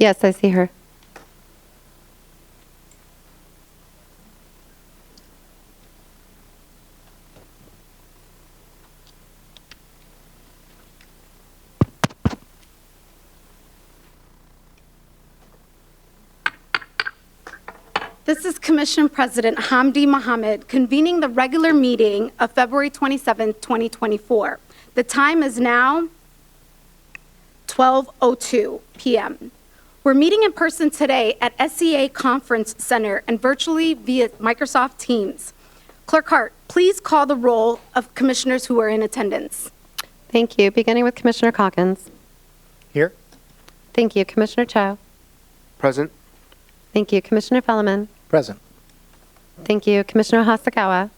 Yes, I see her. This is Commission President Hamdi Mohammed convening the regular meeting of February 27, 2024. The time is now 12:02 p.m. We're meeting in person today at SCA Conference Center and virtually via Microsoft Teams. Clerk Hart, please call the roll of commissioners who are in attendance. Thank you. Beginning with Commissioner Calkins. Here. Thank you. Commissioner Cho. Present. Thank you. Commissioner Felleman. Present. Thank you. Commissioner Hasakawa.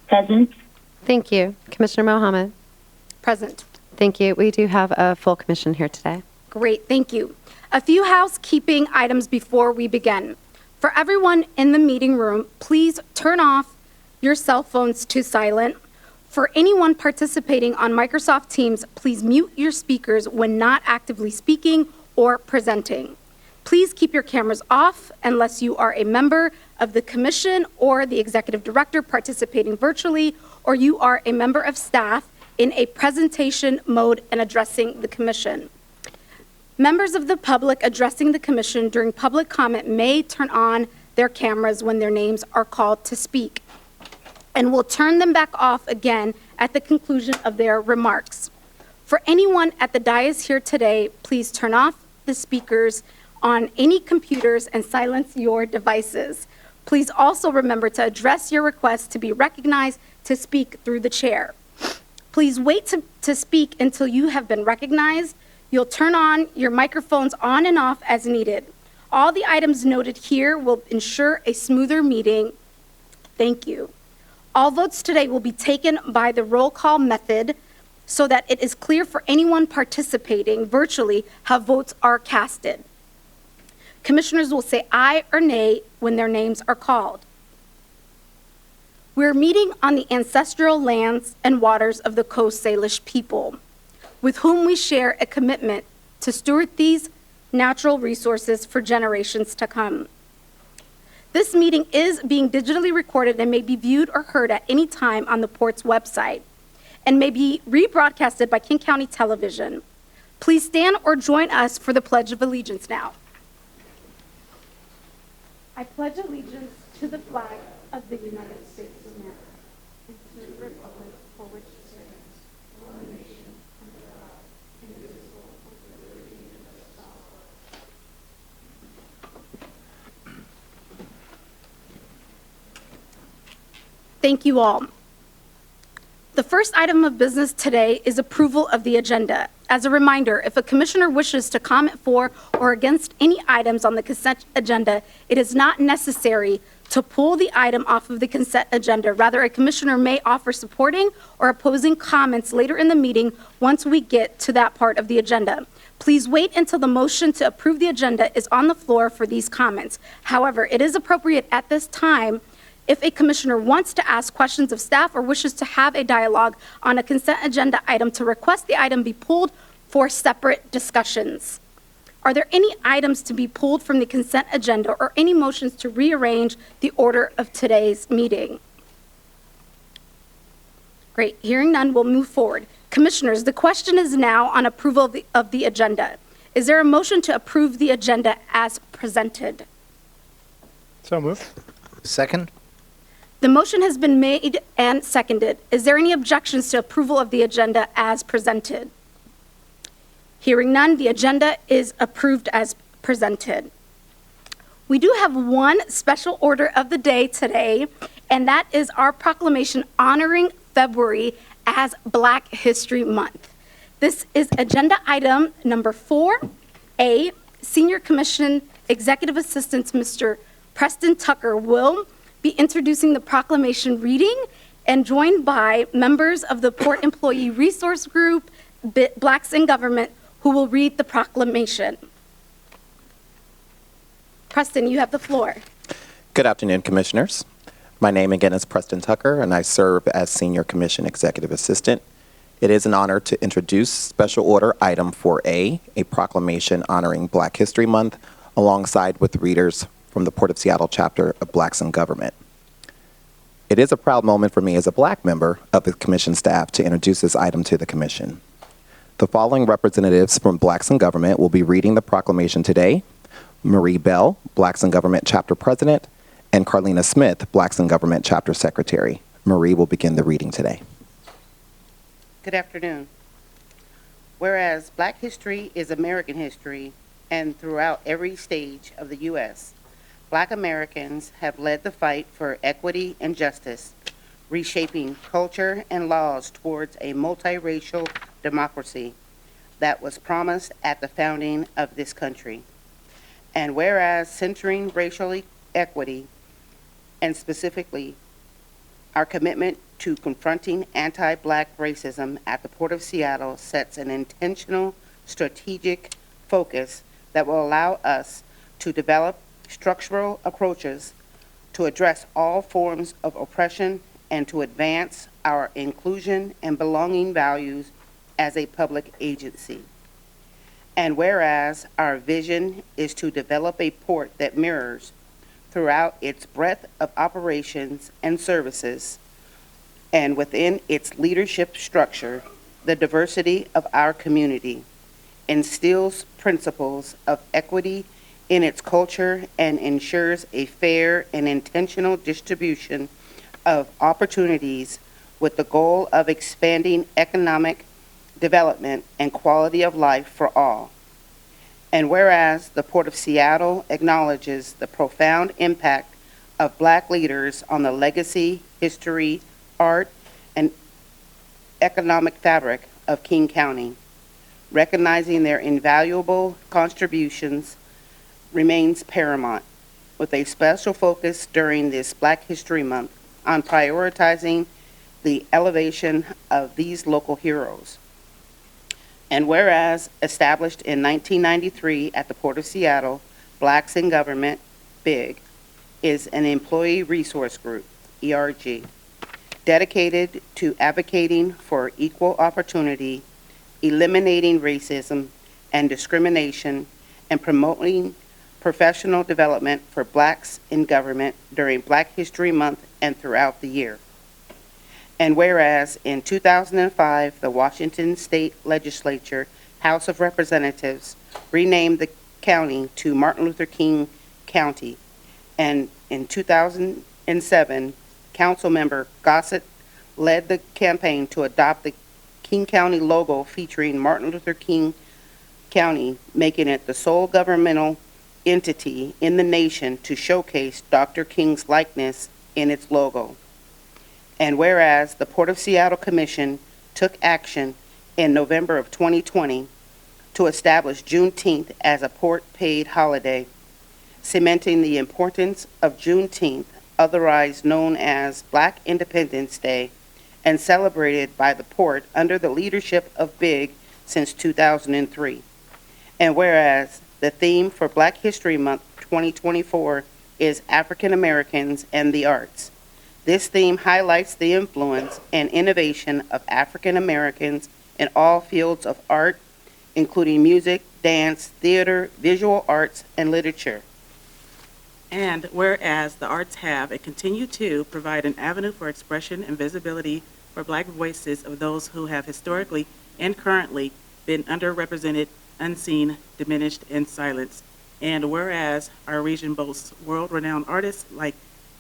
Present. Thank you. Commissioner Mohammed. Present. Thank you. We do have a full commission here today. Great, thank you. A few housekeeping items before we begin. For everyone in the meeting room, please turn off your cell phones to silent. For anyone participating on Microsoft Teams, please mute your speakers when not actively speaking or presenting. Please keep your cameras off unless you are a member of the commission or the executive director participating virtually, or you are a member of staff in a presentation mode and addressing the commission. Members of the public addressing the commission during public comment may turn on their cameras when their names are called to speak, and will turn them back off again at the conclusion of their remarks. For anyone at the dais here today, please turn off the speakers on any computers and silence your devices. Please also remember to address your request to be recognized to speak through the chair. Please wait to speak until you have been recognized. You'll turn on your microphones on and off as needed. All the items noted here will ensure a smoother meeting. Thank you. All votes today will be taken by the roll call method so that it is clear for anyone participating virtually how votes are casted. Commissioners will say aye or nay when their names are called. We're meeting on the ancestral lands and waters of the Coast Salish people, with whom we share a commitment to steward these natural resources for generations to come. This meeting is being digitally recorded and may be viewed or heard at any time on the Port's website and may be rebroadcasted by King County Television. Please stand or join us for the Pledge of Allegiance now. I pledge allegiance to the flag of the United States of America and to the republic for which it stands, one nation, under God, indivisible, with liberty and justice for all. Thank you all. The first item of business today is approval of the agenda. As a reminder, if a commissioner wishes to comment for or against any items on the consent agenda, it is not necessary to pull the item off of the consent agenda. Rather, a commissioner may offer supporting or opposing comments later in the meeting once we get to that part of the agenda. Please wait until the motion to approve the agenda is on the floor for these comments. However, it is appropriate at this time if a commissioner wants to ask questions of staff or wishes to have a dialogue on a consent agenda item to request the item be pulled for separate discussions. Are there any items to be pulled from the consent agenda or any motions to rearrange the order of today's meeting? Great, hearing none, we'll move forward. Commissioners, the question is now on approval of the agenda. Is there a motion to approve the agenda as presented? So moved. Second. The motion has been made and seconded. Is there any objections to approval of the agenda as presented? Hearing none, the agenda is approved as presented. We do have one special order of the day today, and that is our proclamation honoring February as Black History Month. This is agenda item number 4A. Senior Commission Executive Assistant Mr. Preston Tucker will be introducing the proclamation reading and joined by members of the Port Employee Resource Group, Blacks in Government, who will read the proclamation. Preston, you have the floor. Good afternoon, Commissioners. My name again is Preston Tucker, and I serve as Senior Commission Executive Assistant It is an honor to introduce Special Order Item 4A, a proclamation honoring Black History Month, alongside with readers from the Port of Seattle chapter of Blacks in Government. It is a proud moment for me as a Black member of the Commission staff to introduce this item to the Commission. The following representatives from Blacks in Government will be reading the proclamation today: Marie Bell, Blacks in Government Chapter President, and Carlina Smith, Blacks in Government Chapter Secretary. Marie will begin the reading today. Good afternoon. Whereas Black history is American history, and throughout every stage of the U.S., Black Americans have led the fight for equity and justice, reshaping culture and laws towards a multiracial democracy that was promised at the founding of this country. And whereas centering racial equity, and specifically our commitment to confronting anti-Black racism at the Port of Seattle sets an intentional, strategic focus that will allow us to develop structural approaches to address all forms of oppression and to advance our inclusion and belonging values as a public agency. And whereas our vision is to develop a port that mirrors throughout its breadth of operations and services, and within its leadership structure, the diversity of our community instills principles of equity in its culture and ensures a fair and intentional distribution of opportunities with the goal of expanding economic development and quality of life for all. And whereas the Port of Seattle acknowledges the profound impact of Black leaders on the legacy, history, art, and economic fabric of King County, recognizing their invaluable contributions remains paramount, with a special focus during this Black History Month on prioritizing the elevation of these local heroes. And whereas established in 1993 at the Port of Seattle, Blacks in Government, BIG, is an employee resource group, ERG, dedicated to advocating for equal opportunity, eliminating racism and discrimination, and promoting professional development for Blacks in government during Black History Month and throughout the year. And whereas in 2005, the Washington State Legislature House of Representatives renamed the county to Martin Luther King County, and in 2007, Councilmember Gossett led the campaign to adopt the King County logo featuring Martin Luther King County, making it the sole governmental entity in the nation to showcase Dr. King's likeness in its logo. And whereas the Port of Seattle Commission took action in November of 2020 to establish Juneteenth as a port-paid holiday, cementing the importance of Juneteenth, otherwise known as Black Independence Day, and celebrated by the port under the leadership of BIG since 2003. And whereas the theme for Black History Month 2024 is African Americans and the Arts. This theme highlights the influence and innovation of African Americans in all fields of art, including music, dance, theater, visual arts, and literature. And whereas the arts have and continue to provide an avenue for expression and visibility for Black voices of those who have historically and currently been underrepresented, unseen, diminished, and silenced. And whereas our region boasts world-renowned artists like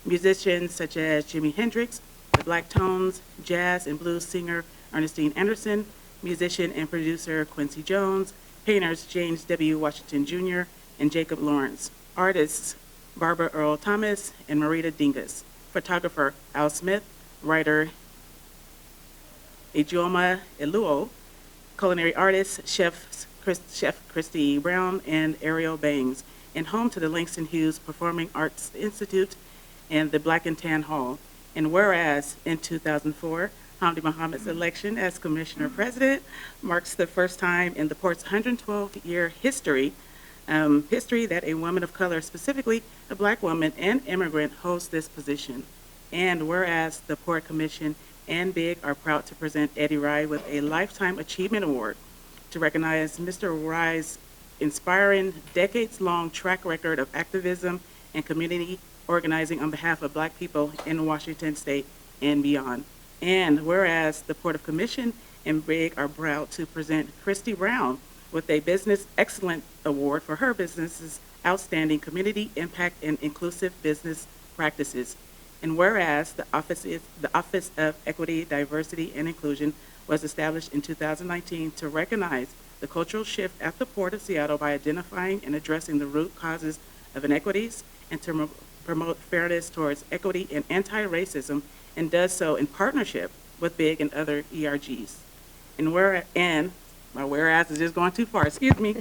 musicians such as Jimi Hendrix, the Black Tones, jazz and blues singer Ernestine Anderson, musician and producer Quincy Jones, painters James W. Washington Jr. and Jacob Lawrence, artists Barbara Earl Thomas and Marita Dingus, photographer Al Smith, writer Ijeoma Eluo, culinary artists Chef Christy Brown and Ariel Bangs, and home to the Langston Hughes Performing Arts Institute and the Black and Tan Hall. And whereas in 2004, Hamdi Mohammed's election as Commissioner President marks the first time in the Port's 112-year history that a woman of color, specifically a Black woman and immigrant, holds this position. And whereas the Port Commission and BIG are proud to present Eddie Rye with a Lifetime Achievement Award to recognize Mr. Rye's inspiring decades-long track record of activism and community organizing on behalf of Black people in Washington State and beyond. And whereas the Port of Commission and BIG are proud to present Christy Brown with a Business Excellence Award for her business's outstanding community impact and inclusive business practices. And whereas the Office of Equity, Diversity, and Inclusion was established in 2019 to recognize the cultural shift at the Port of Seattle by identifying and addressing the root causes of inequities and to promote fairness towards equity and anti-racism, and does so in partnership with BIG and other ERGs. And my whereas is just going too far, excuse me.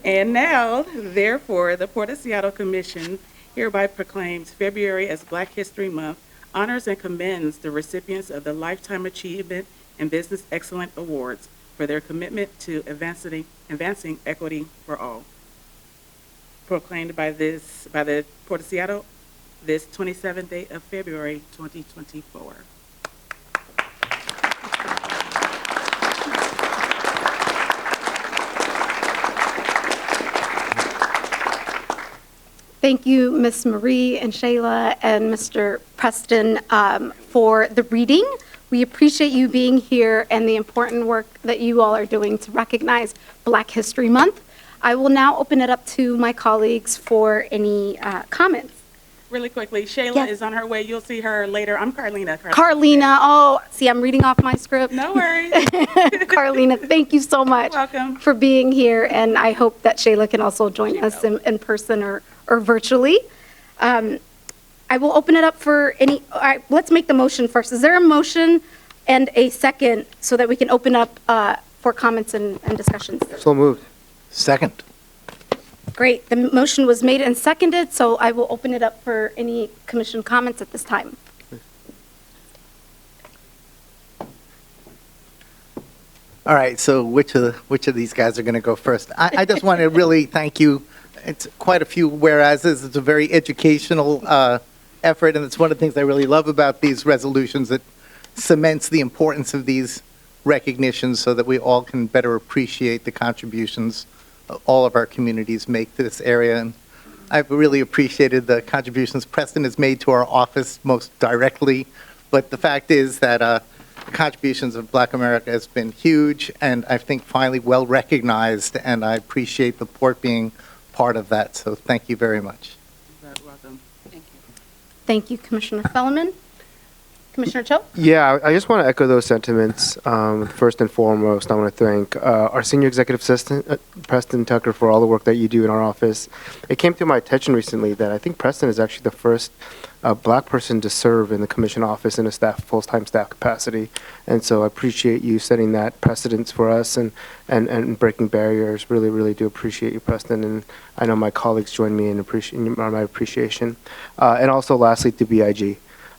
And now, therefore, the Port of Seattle Commission hereby proclaims February as Black History Month, honors and commends the recipients of the Lifetime Achievement and Business Excellence Awards for their commitment to advancing equity for all. Proclaimed by the Port of Seattle this 27th day of February 2024. Thank you, Ms. Marie and Shayla and Mr. Preston, for the reading. We appreciate you being here and the important work that you all are doing to recognize Black History Month. I will now open it up to my colleagues for any comments. Really quickly, Shayla Yes. is on her way. You'll see her later. I'm Carlina. Carlina, oh, see, I'm reading off my script. No worries. Carlina, thank you so much Welcome. for being here, and I hope that Shayla can also join us in person or virtually. I will open it up for any, all right, let's make the motion first. Is there a motion and a second so that we can open up for comments and discussions? So moved. Second. Great, the motion was made and seconded, so I will open it up for any commission comments at this time. All right, so which of these guys are going to go first? I just want to really thank you. It's quite a few whereases. It's a very educational effort, and it's one of the things I really love about these resolutions. That cements the importance of these recognitions so that we all can better appreciate the contributions all of our communities make to this area. And I've really appreciated the contributions Preston has made to our office most directly, but the fact is that the contributions of Black America has been huge, and I think finally well recognized, and I appreciate the port being part of that, so thank you very much. You're welcome. Thank you. Thank you, Commissioner Fellman. Commissioner Cho? Yeah, I just want to echo those sentiments. First and foremost, I want to thank our Senior Executive Assistant, Preston Tucker, for all the work that you do in our office. It came to my attention recently that I think Preston is actually the first Black person to serve in the Commission office in a full-time staff capacity. And so I appreciate you setting that precedence for us and breaking barriers. Really, really do appreciate you, Preston. And I know my colleagues join me in my appreciation. And also, lastly, to BIG.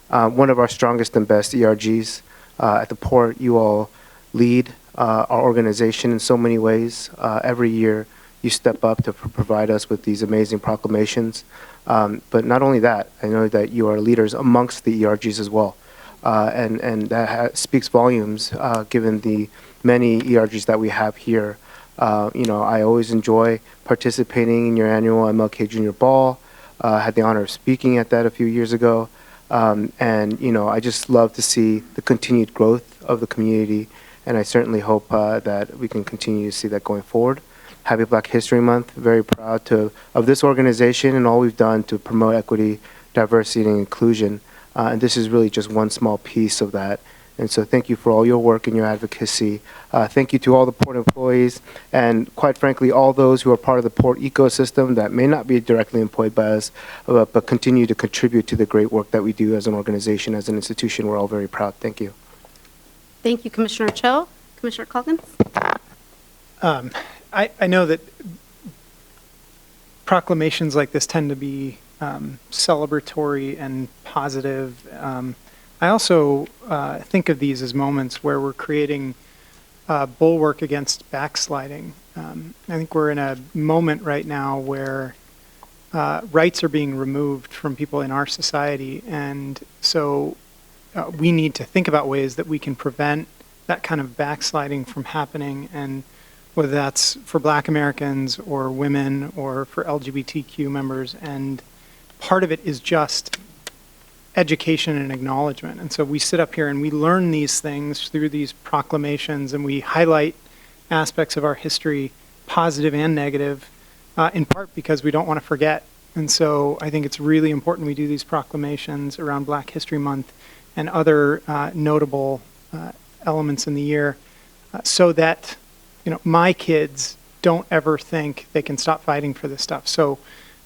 One of our strongest and best ERGs at the port. You all lead our organization in so many ways. Every year you step up to provide us with these amazing proclamations. But not only that, I know that you are leaders amongst the ERGs as well. And that speaks volumes given the many ERGs that we have here. I always enjoy participating in your annual MLK Junior Ball. I had the honor of speaking at that a few years ago. I just love to see the continued growth of the community, and I certainly hope that we can continue to see that going forward. Happy Black History Month. Very proud of this organization and all we've done to promote equity, diversity, and inclusion. And this is really just one small piece of that. And so thank you for all your work and your advocacy. Thank you to all the port employees and, quite frankly, all those who are part of the port ecosystem that may not be directly employed by us, but continue to contribute to the great work that we do as an organization, as an institution. We're all very proud. Thank you. Thank you, Commissioner Cho. Commissioner Calkins? I know that proclamations like this tend to be celebratory and positive. I also think of these as moments where we're creating a bulwark against backsliding. I think we're in a moment right now where rights are being removed from people in our society, and so we need to think about ways that we can prevent that kind of backsliding from happening, and whether that's for Black Americans or women or for LGBTQ members. And part of it is just education and acknowledgement. And so we sit up here and we learn these things through these proclamations, and we highlight aspects of our history, positive and negative, in part because we don't want to forget. And so I think it's really important we do these proclamations around Black History Month and other notable elements in the year, so that my kids don't ever think they can stop fighting for this stuff. So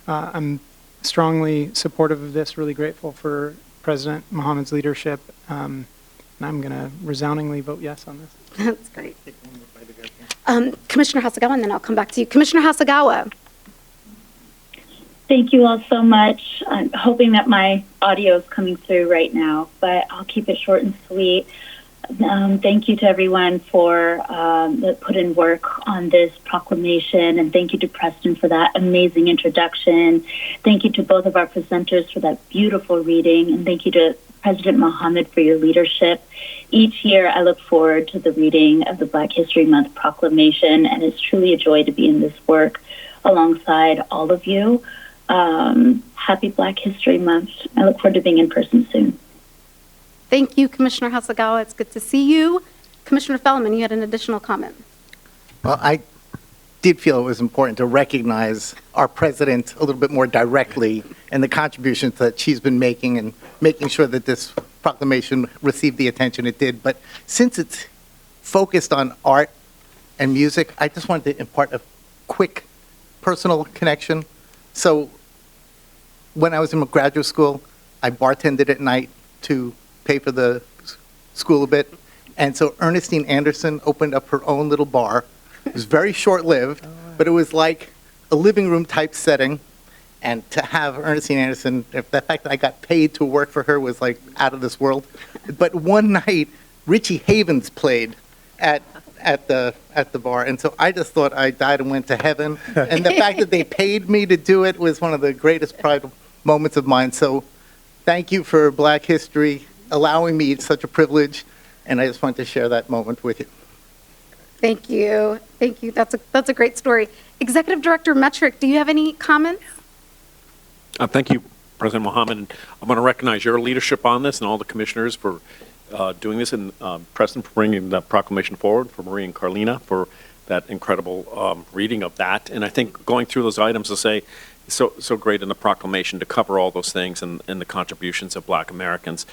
I'm strongly supportive of this, really grateful for President Mohammed's leadership, and I'm going to resoundingly vote yes on this. That's great. Commissioner Hasagawa, and then I'll come back to you. Commissioner Hasagawa. Thank you all so much. I'm hoping that my audio is coming through right now, but I'll keep it short and sweet. Thank you to everyone for that put in work on this proclamation, and thank you to Preston for that amazing introduction. Thank you to both of our presenters for that beautiful reading, and thank you to President Mohammed for your leadership. Each year, I look forward to the reading of the Black History Month proclamation, and it's truly a joy to be in this work alongside all of you. Happy Black History Month. I look forward to being in person soon. Thank you, Commissioner Hasagawa. It's good to see you. Commissioner Fellman, you had an additional comment. Well, I did feel it was important to recognize our president a little bit more directly and the contributions that she's been making and making sure that this proclamation received the attention it did. But since it's focused on art and music, I just wanted to impart a quick personal connection. So when I was in graduate school, I bartended at night to pay for the school a bit. And so Ernestine Anderson opened up her own little bar. It was very short-lived, but it was like a living room type setting. And to have Ernestine Anderson, the fact that I got paid to work for her was like out of this world. But one night, Richie Havens played at the bar. And so I just thought I died and went to heaven. And the fact that they paid me to do it was one of the greatest pride moments of mine. So thank you for Black History, allowing me such a privilege. And I just wanted to share that moment with you. Thank you. Thank you. That's a great story. Executive Director Metric, do you have any comments? Thank you, President Mohammed. I'm going to recognize your leadership on this and all the commissioners for doing this, and Preston for bringing the proclamation forward, for Marie and Carlina for that incredible reading of that. And I think going through those items to say, so great in the proclamation to cover all those things and the contributions of Black Americans.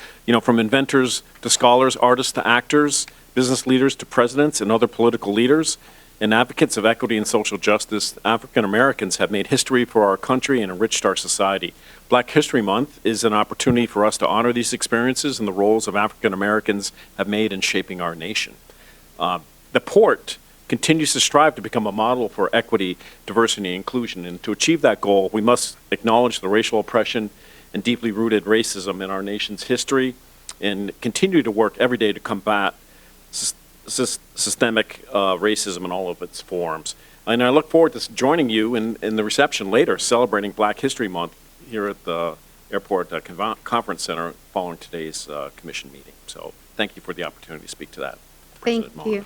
From inventors to scholars, artists to actors, business leaders to presidents and other political leaders, and advocates of equity and social justice, African Americans have made history for our country and enriched our society. Black History Month is an opportunity for us to honor these experiences and the roles of African Americans have made in shaping our nation. The Port continues to strive to become a model for equity, diversity, and inclusion. And to achieve that goal, we must acknowledge the racial oppression and deeply rooted racism in our nation's history and continue to work every day to combat systemic racism in all of its forms. And I look forward to joining you in the reception later, celebrating Black History Month here at the Airport Conference Center following today's commission meeting. So thank you for the opportunity to speak to that. Thank you.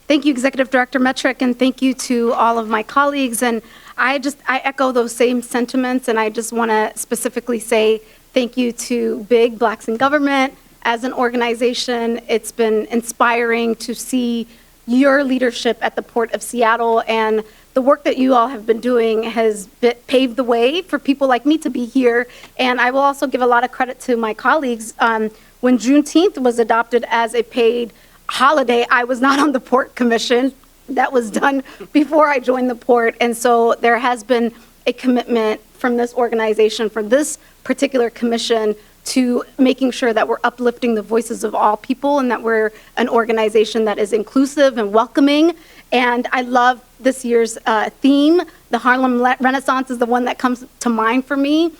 Thank you, Executive Director Metric, and thank you to all of my colleagues. And I echo those same sentiments, and I just want to specifically say thank you to Big Blacks in Government. As an organization, it's been inspiring to see your leadership at the Port of Seattle, and the work that you all have been doing has paved the way for people like me to be here. And I will also give a lot of credit to my colleagues. When Juneteenth was adopted as a paid holiday, I was not on the Port Commission. That was done before I joined the Port. And so there has been a commitment from this organization, from this particular commission, to making sure that we're uplifting the voices of all people and that we're an organization that is inclusive and welcoming. And I love this year's theme. The Harlem Renaissance is the one that comes to mind for me,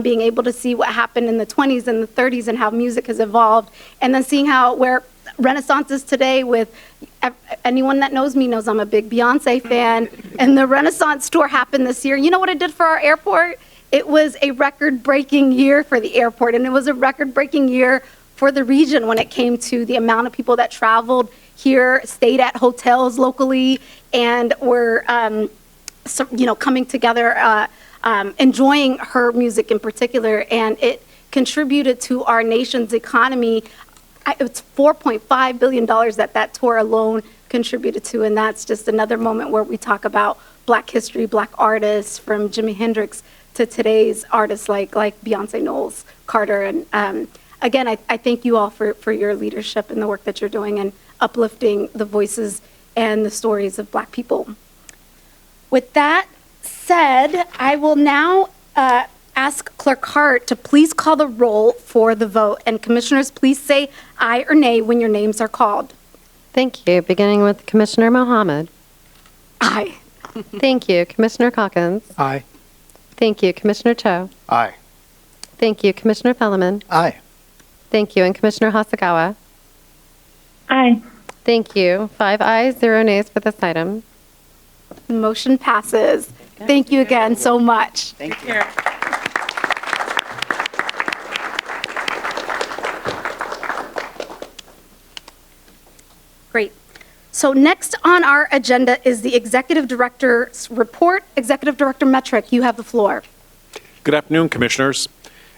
being able to see what happened in the 20s and the 30s and how music has evolved, and then seeing where Renaissance is today. With anyone that knows me knows I'm a big Beyonce fan, and the Renaissance tour happened this year. You know what it did for our airport? It was a record-breaking year for the airport, and it was a record-breaking year for the region when it came to the amount of people that traveled here, stayed at hotels locally, and were, coming together, enjoying her music in particular. And it contributed to our nation's economy. It's $4.5 billion that tour alone contributed to, and that's just another moment where we talk about Black history, Black artists, from Jimi Hendrix to today's artists like Beyonce Knowles Carter. And again, I thank you all for your leadership and the work that you're doing and uplifting the voices and the stories of Black people. With that said, I will now ask Clerk Hart to please call the roll for the vote. And commissioners, please say aye or nay when your names are called. Thank you. Beginning with Commissioner Mohammed. Aye. Thank you. Commissioner Calkins. Aye. Thank you. Commissioner Cho. Aye. Thank you. Commissioner Fellman. Aye. Thank you. And Commissioner Hasagawa. Aye. Thank you. 5 ayes, 0 nays for this item. Motion passes. Thank you again so much. Thank you. Here. Great. So next on our agenda is the Executive Director's report. Executive Director Metrick, you have the floor. Good afternoon, Commissioners.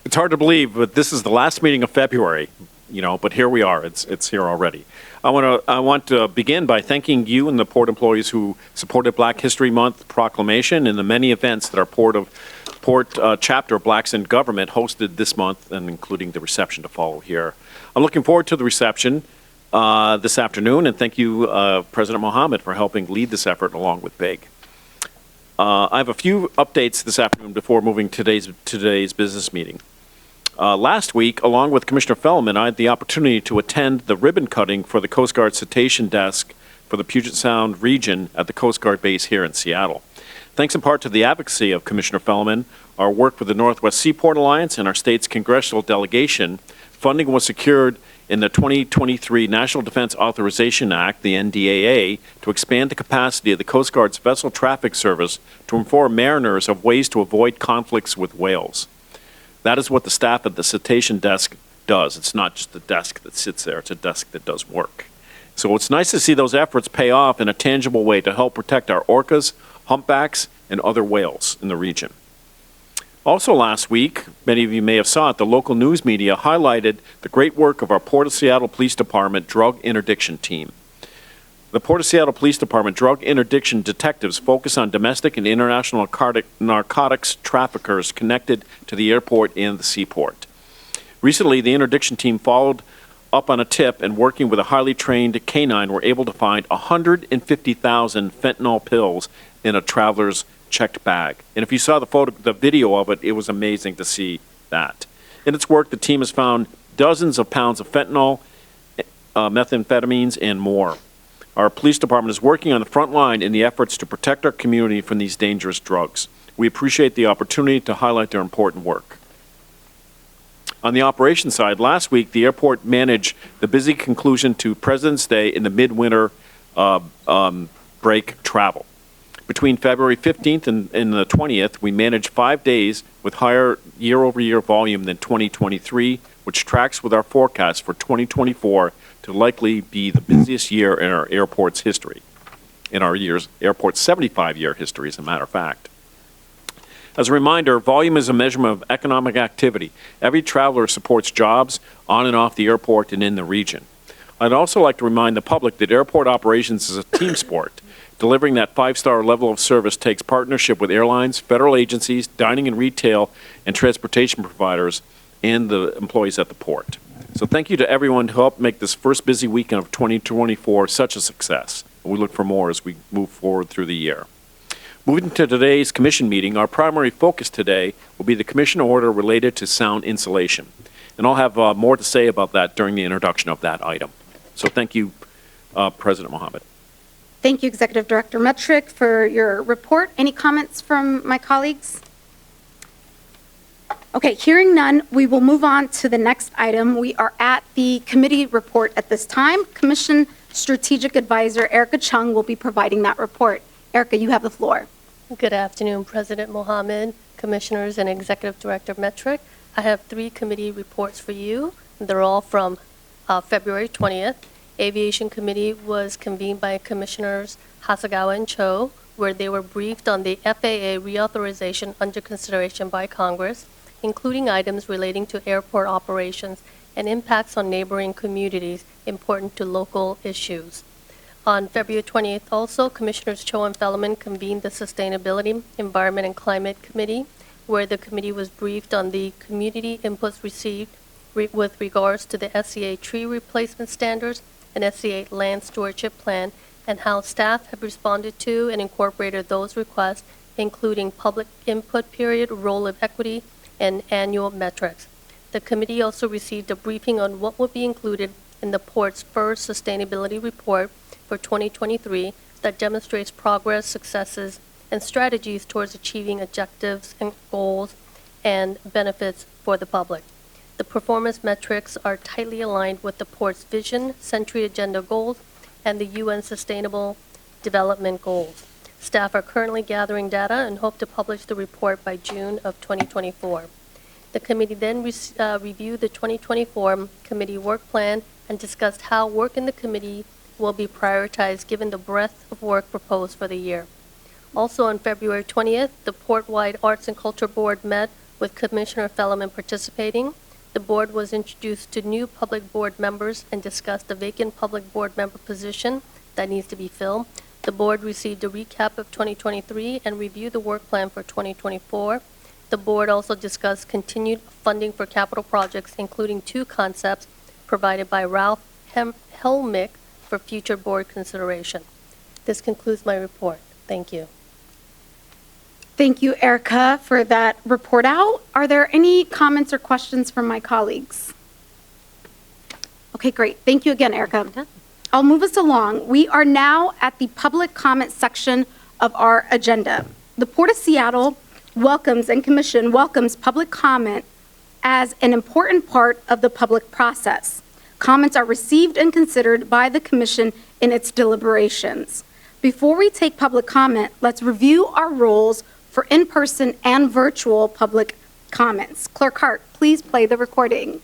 It's hard to believe, but this is the last meeting of February, but here we are. It's here already. I want to begin by thanking you and the Port employees who supported Black History Month proclamation and the many events that our Port chapter of Blacks in Government hosted this month, and including the reception to follow here. I'm looking forward to the reception this afternoon, and thank you, President Mohammed, for helping lead this effort along with Big. I have a few updates this afternoon before moving to today's business meeting. Last week, along with Commissioner Fellman, I had the opportunity to attend the ribbon cutting for the Coast Guard Cetacean Desk for the Puget Sound region at the Coast Guard base here in Seattle. Thanks in part to the advocacy of Commissioner Fellman, our work with the Northwest Seaport Alliance, and our state's congressional delegation, funding was secured in the 2023 National Defense Authorization Act, the NDAA, to expand the capacity of the Coast Guard's Vessel Traffic Service to inform mariners of ways to avoid conflicts with whales. That is what the staff at the Cetacean Desk does. It's not just a desk that sits there, it's a desk that does work. So it's nice to see those efforts pay off in a tangible way to help protect our orcas, humpbacks, and other whales in the region. Also last week, many of you may have saw it, the local news media highlighted the great work of our Port of Seattle Police Department drug interdiction team. The Port of Seattle Police Department drug interdiction detectives focus on domestic and international narcotics traffickers connected to the airport and the seaport. Recently, the interdiction team followed up on a tip and working with a highly trained canine were able to find 150,000 fentanyl pills in a traveler's checked bag. And if you saw the video of it, it was amazing to see that. In its work, the team has found dozens of pounds of fentanyl, methamphetamines, and more. Our police department is working on the front line in the efforts to protect our community from these dangerous drugs. We appreciate the opportunity to highlight their important work. On the operations side, last week, the airport managed the busy conclusion to President's Day in the midwinter break travel. Between February 15th and the 20th, we managed 5 days with higher year-over-year volume than 2023, which tracks with our forecast for 2024 to likely be the busiest year in our airport's history, in our airport's 75-year history, as a matter of fact. As a reminder, volume is a measurement of economic activity. Every traveler supports jobs on and off the airport and in the region. I'd also like to remind the public that airport operations is a team sport. Delivering that 5-star level of service takes partnership with airlines, federal agencies, dining and retail, and transportation providers, and the employees at the port. So thank you to everyone who helped make this first busy weekend of 2024 such a success. We look for more as we move forward through the year. Moving to today's commission meeting, our primary focus today will be the commission order related to sound insulation. And I'll have more to say about that during the introduction of that item. So thank you, President Mohammed. Thank you, Executive Director Metrick, for your report. Any comments from my colleagues? Okay, hearing none, we will move on to the next item. We are at the committee report at this time. Commission Strategic Advisor Erica Chung will be providing that report. Erica, you have the floor. Good afternoon, President Mohammed, Commissioners, and Executive Director Metrick. I have 3 committee reports for you. They're all from February 20th. Aviation Committee was convened by Commissioners Hasagawa and Cho, where they were briefed on the FAA reauthorization under consideration by Congress, including items relating to airport operations and impacts on neighboring communities important to local issues. On February 28th also, Commissioners Cho and Fellman convened the Sustainability, Environment, and Climate Committee, where the committee was briefed on the community inputs received with regards to the SCA tree replacement standards and SCA land stewardship plan, and how staff have responded to and incorporated those requests, including public input period, role of equity, and annual metrics. The committee also received a briefing on what will be included in the port's first sustainability report for 2023 that demonstrates progress, successes, and strategies towards achieving objectives and goals and benefits for the public. The performance metrics are tightly aligned with the port's vision, Century Agenda goals, and the UN Sustainable Development Goals. Staff are currently gathering data and hope to publish the report by June of 2024. The committee then reviewed the 2024 committee work plan and discussed how work in the committee will be prioritized given the breadth of work proposed for the year. Also on February 20th, the Port-wide Arts and Culture Board met with Commissioner Fellman participating. The board was introduced to new public board members and discussed the vacant public board member position that needs to be filled. The board received a recap of 2023 and reviewed the work plan for 2024. The board also discussed continued funding for capital projects, including 2 concepts provided by Ralph Helmick for future board consideration. This concludes my report. Thank you. Thank you, Erica, for that report out. Are there any comments or questions from my colleagues? Okay, great. Thank you again, Erica. I'll move us along. We are now at the public comment section of our agenda. The Port of Seattle welcomes and Commission welcomes public comment as an important part of the public process. Comments are received and considered by the Commission in its deliberations. Before we take public comment, let's review our rules for in-person and virtual public comments. Clerk Hart, please play the recording.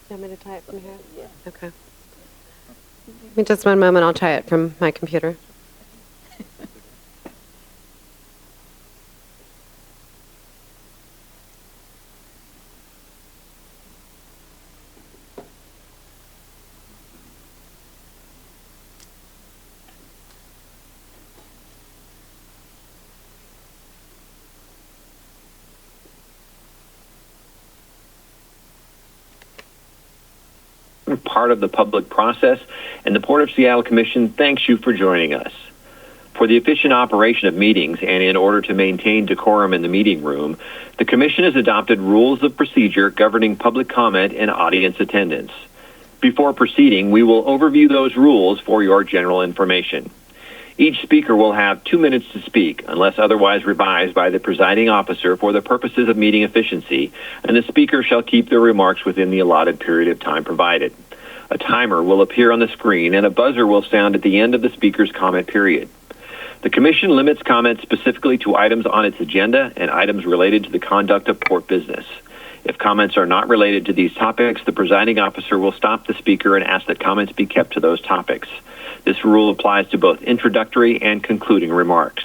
You want me to try it from here? Yeah. Okay. Give me just one moment. I'll try it from my computer. Part of the public process, and the Port of Seattle Commission thanks you for joining us. For the efficient operation of meetings and in order to maintain decorum in the meeting room, the Commission has adopted rules of procedure governing public comment and audience attendance. Before proceeding, we will overview those rules for your general information. Each speaker will have 2 minutes to speak, unless otherwise revised by the presiding officer for the purposes of meeting efficiency, and the speaker shall keep their remarks within the allotted period of time provided. A timer will appear on the screen, and a buzzer will sound at the end of the speaker's comment period. The Commission limits comments specifically to items on its agenda and items related to the conduct of port business. If comments are not related to these topics, the presiding officer will stop the speaker and ask that comments be kept to those topics. This rule applies to both introductory and concluding remarks.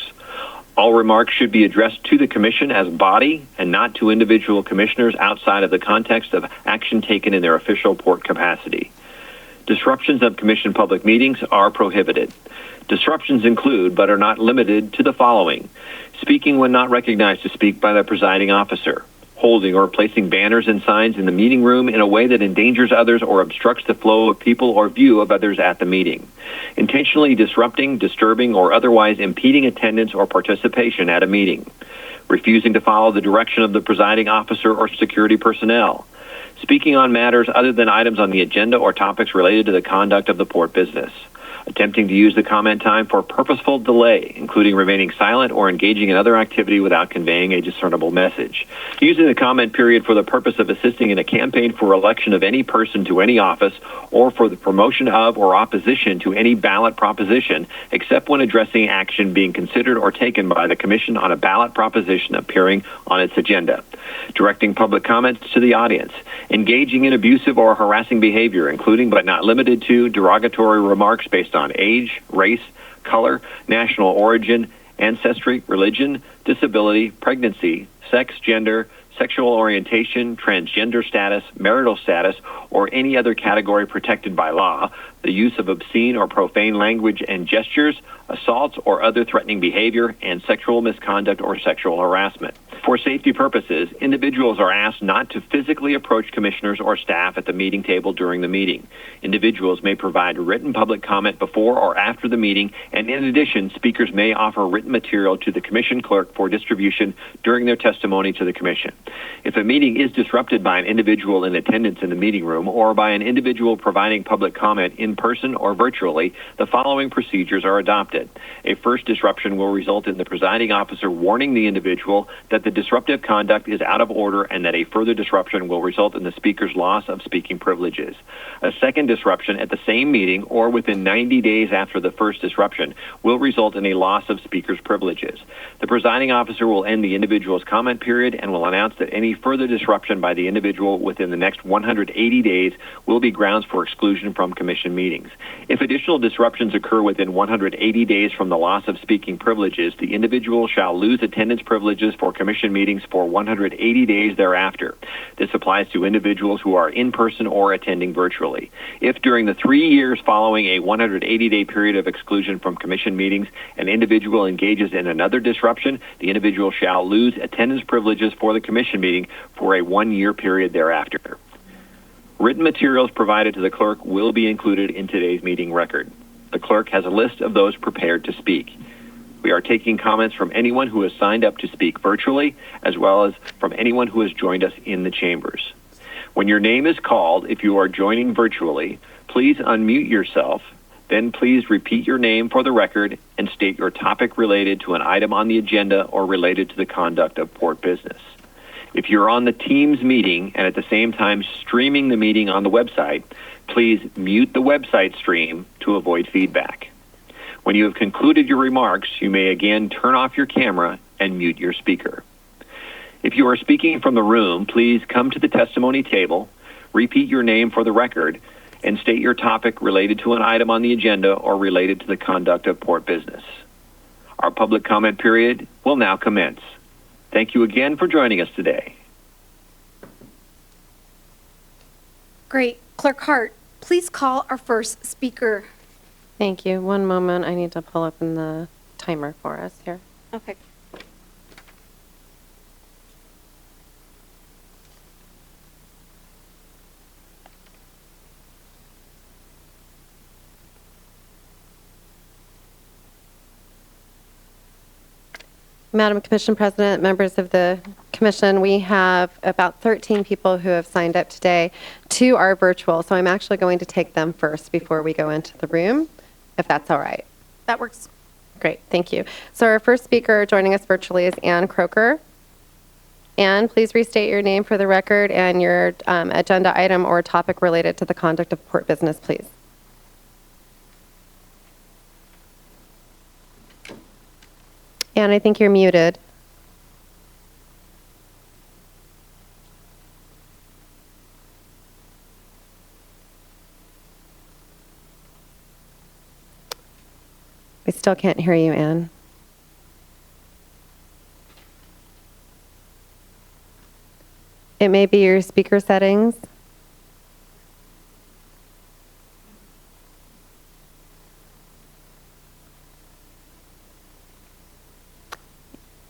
All remarks should be addressed to the Commission as a body and not to individual commissioners outside of the context of action taken in their official port capacity. Disruptions of Commission public meetings are prohibited. Disruptions include, but are not limited to, the following: speaking when not recognized to speak by the presiding officer, holding, or placing banners and signs in the meeting room in a way that endangers others or obstructs the flow of people or view of others at the meeting. Intentionally disrupting, disturbing, or otherwise impeding attendance or participation at a meeting. Refusing to follow the direction of the presiding officer or security personnel. Speaking on matters other than items on the agenda or topics related to the conduct of the port business. Attempting to use the comment time for purposeful delay, including remaining silent or engaging in other activity without conveying a discernible message. Using the comment period for the purpose of assisting in a campaign for election of any person to any office or for the promotion of or opposition to any ballot proposition, except when addressing action being considered or taken by the Commission on a ballot proposition appearing on its agenda. Directing public comments to the audience. Engaging in abusive or harassing behavior, including but not limited to derogatory remarks based on age, race, color, national origin, ancestry, religion, disability, pregnancy, sex, gender, sexual orientation, transgender status, marital status, or any other category protected by law, the use of obscene or profane language and gestures, assaults or other threatening behavior, and sexual misconduct or sexual harassment. For safety purposes, individuals are asked not to physically approach commissioners or staff at the meeting table during the meeting. Individuals may provide written public comment before or after the meeting, and in addition, speakers may offer written material to the commission clerk for distribution during their testimony to the commission. If a meeting is disrupted by an individual in attendance in the meeting room or by an individual providing public comment in person or virtually, the following procedures are adopted. A first disruption will result in the presiding officer warning the individual that the disruptive conduct is out of order and that a further disruption will result in the speaker's loss of speaking privileges. A second disruption at the same meeting or within 90 days after the first disruption will result in a loss of speaker's privileges. The presiding officer will end the individual's comment period and will announce that any further disruption by the individual within the next 180 days will be grounds for exclusion from commission meetings. If additional disruptions occur within 180 days from the loss of speaking privileges, the individual shall lose attendance privileges for commission meetings for 180 days thereafter. This applies to individuals who are in person or attending virtually. If during the 3 years following a 180-day period of exclusion from commission meetings, an individual engages in another disruption, the individual shall lose attendance privileges for the commission meeting for a 1-year period thereafter. Written materials provided to the clerk will be included in today's meeting record. The clerk has a list of those prepared to speak. We are taking comments from anyone who has signed up to speak virtually, as well as from anyone who has joined us in the chambers. When your name is called, if you are joining virtually, please unmute yourself, then please repeat your name for the record and state your topic related to an item on the agenda or related to the conduct of port business. If you're on the Teams meeting and at the same time streaming the meeting on the website, please mute the website stream to avoid feedback. When you have concluded your remarks, you may again turn off your camera and mute your speaker. If you are speaking from the room, please come to the testimony table, repeat your name for the record, and state your topic related to an item on the agenda or related to the conduct of port business. Our public comment period will now commence. Thank you again for joining us today. Great. Clerk Hart, please call our first speaker. Thank you. One moment. I need to pull up in the timer for us here. Okay. Madam Commission President, members of the Commission, we have about 13 people who have signed up today to our virtual, so I'm actually going to take them first before we go into the room, if that's all right. That works. Great, thank you. So our first speaker joining us virtually is Ann Croker. Ann, please restate your name for the record and your agenda item or topic related to the conduct of port business, please. Ann, I think you're muted. We still can't hear you, Ann. It may be your speaker settings.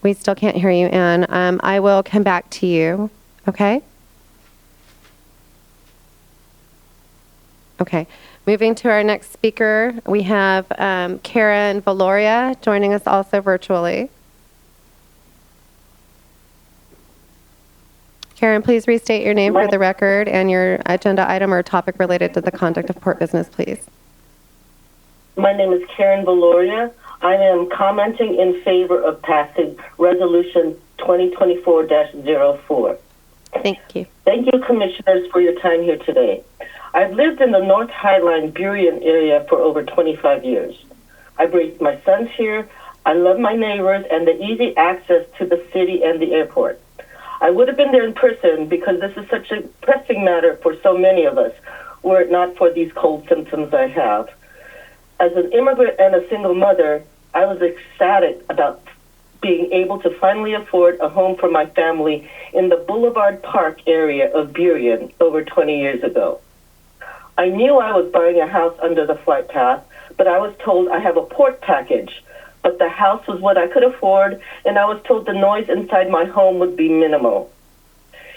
We still can't hear you, Ann. I will come back to you. Okay? Okay. Moving to our next speaker, we have Karen Valoria joining us also virtually. Karen, please restate your name for the record and your agenda item or topic related to the conduct of port business, please. My name is Karen Valoria. I am commenting in favor of passing Resolution 2024-04. Thank you. Thank you, Commissioners, for your time here today. I've lived in the North Highline Burien area for over 25 years. I've raised my sons here. I love my neighbors and the easy access to the city and the airport. I would have been there in person because this is such a pressing matter for so many of us, were it not for these cold symptoms I have. As an immigrant and a single mother, I was ecstatic about being able to finally afford a home for my family in the Boulevard Park area of Burien over 20 years ago. I knew I was buying a house under the flight path, but I was told I have a port package. But the house was what I could afford, and I was told the noise inside my home would be minimal.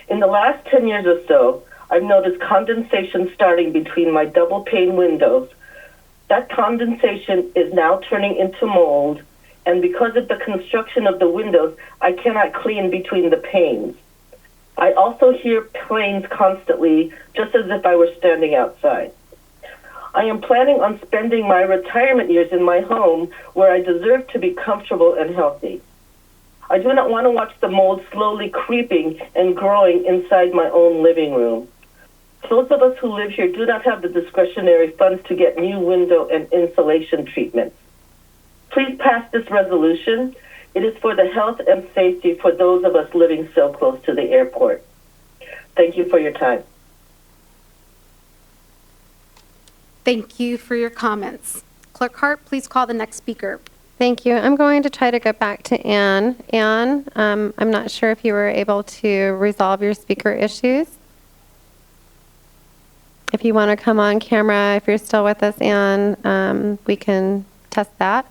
In the last 10 years or so, I've noticed condensation starting between my double-pane windows. That condensation is now turning into mold, and because of the construction of the windows, I cannot clean between the panes. I also hear planes constantly, just as if I were standing outside. I am planning on spending my retirement years in my home where I deserve to be comfortable and healthy. I do not want to watch the mold slowly creeping and growing inside my own living room. Those of us who live here do not have the discretionary funds to get new window and insulation treatments. Please pass this resolution. It is for the health and safety for those of us living so close to the airport. Thank you for your time. Thank you for your comments. Clerk Hart, please call the next speaker. Thank you. I'm going to try to go back to Ann. Ann, I'm not sure if you were able to resolve your speaker issues. If you want to come on camera, if you're still with us, Ann, we can test that.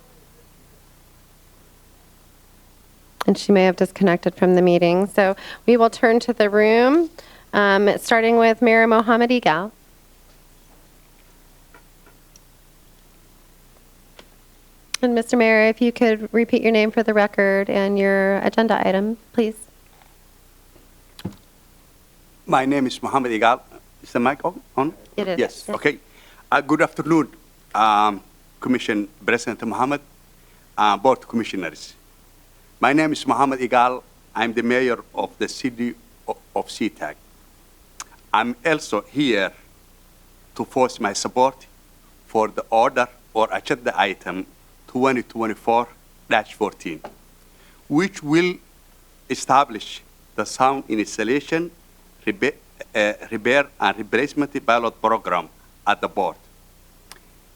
And she may have disconnected from the meeting. So we will turn to the room, starting with Mayor Mohammed Igal. And Mr. Mayor, if you could repeat your name for the record and your agenda item, please. My name is Mohammed Igal. Is the mic on? It is. Yes. Okay. Good afternoon, Commission President Mohammed, Board Commissioners. My name is Mohammed Igal. I'm the mayor of the city of Sea-Tac. I'm also here to voice my support for the order or agenda item 2024-14, which will establish the sound installation, repair and replacement pilot program at the board.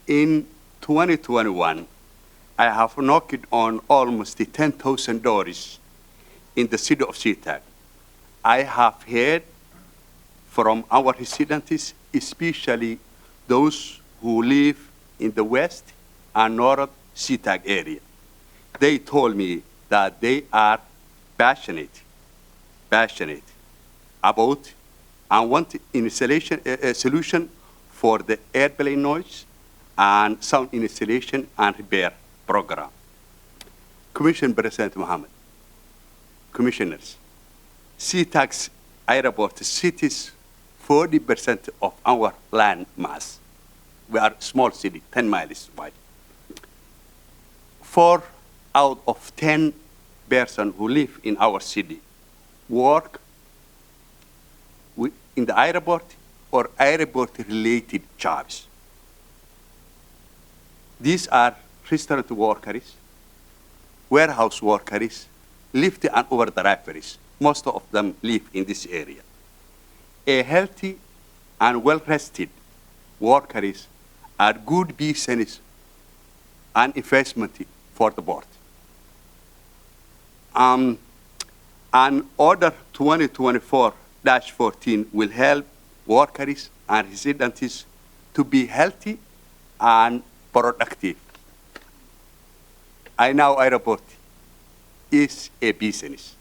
In 2021, I have knocked on almost 10,000 doors in the city of Sea-Tac. I have heard from our residents, especially those who live in the west and north Sea-Tac area. They told me that they are passionate about and want installation solution for the airplane noise and sound installation and repair program. Commission President Mohammed, Commissioners, Sea-Tac's airport cities 40% of our land mass. We are a small city, 10 miles wide. 4 out of 10 persons who live in our city work in the airport or airport-related jobs. These are restaurant workers, warehouse workers, lift and Uber drivers. Most of them live in this area. A healthy and well-rested workers are good business and investment for the board. And Order 2024-14 will help workers and residents to be healthy and productive. I know airport is a business,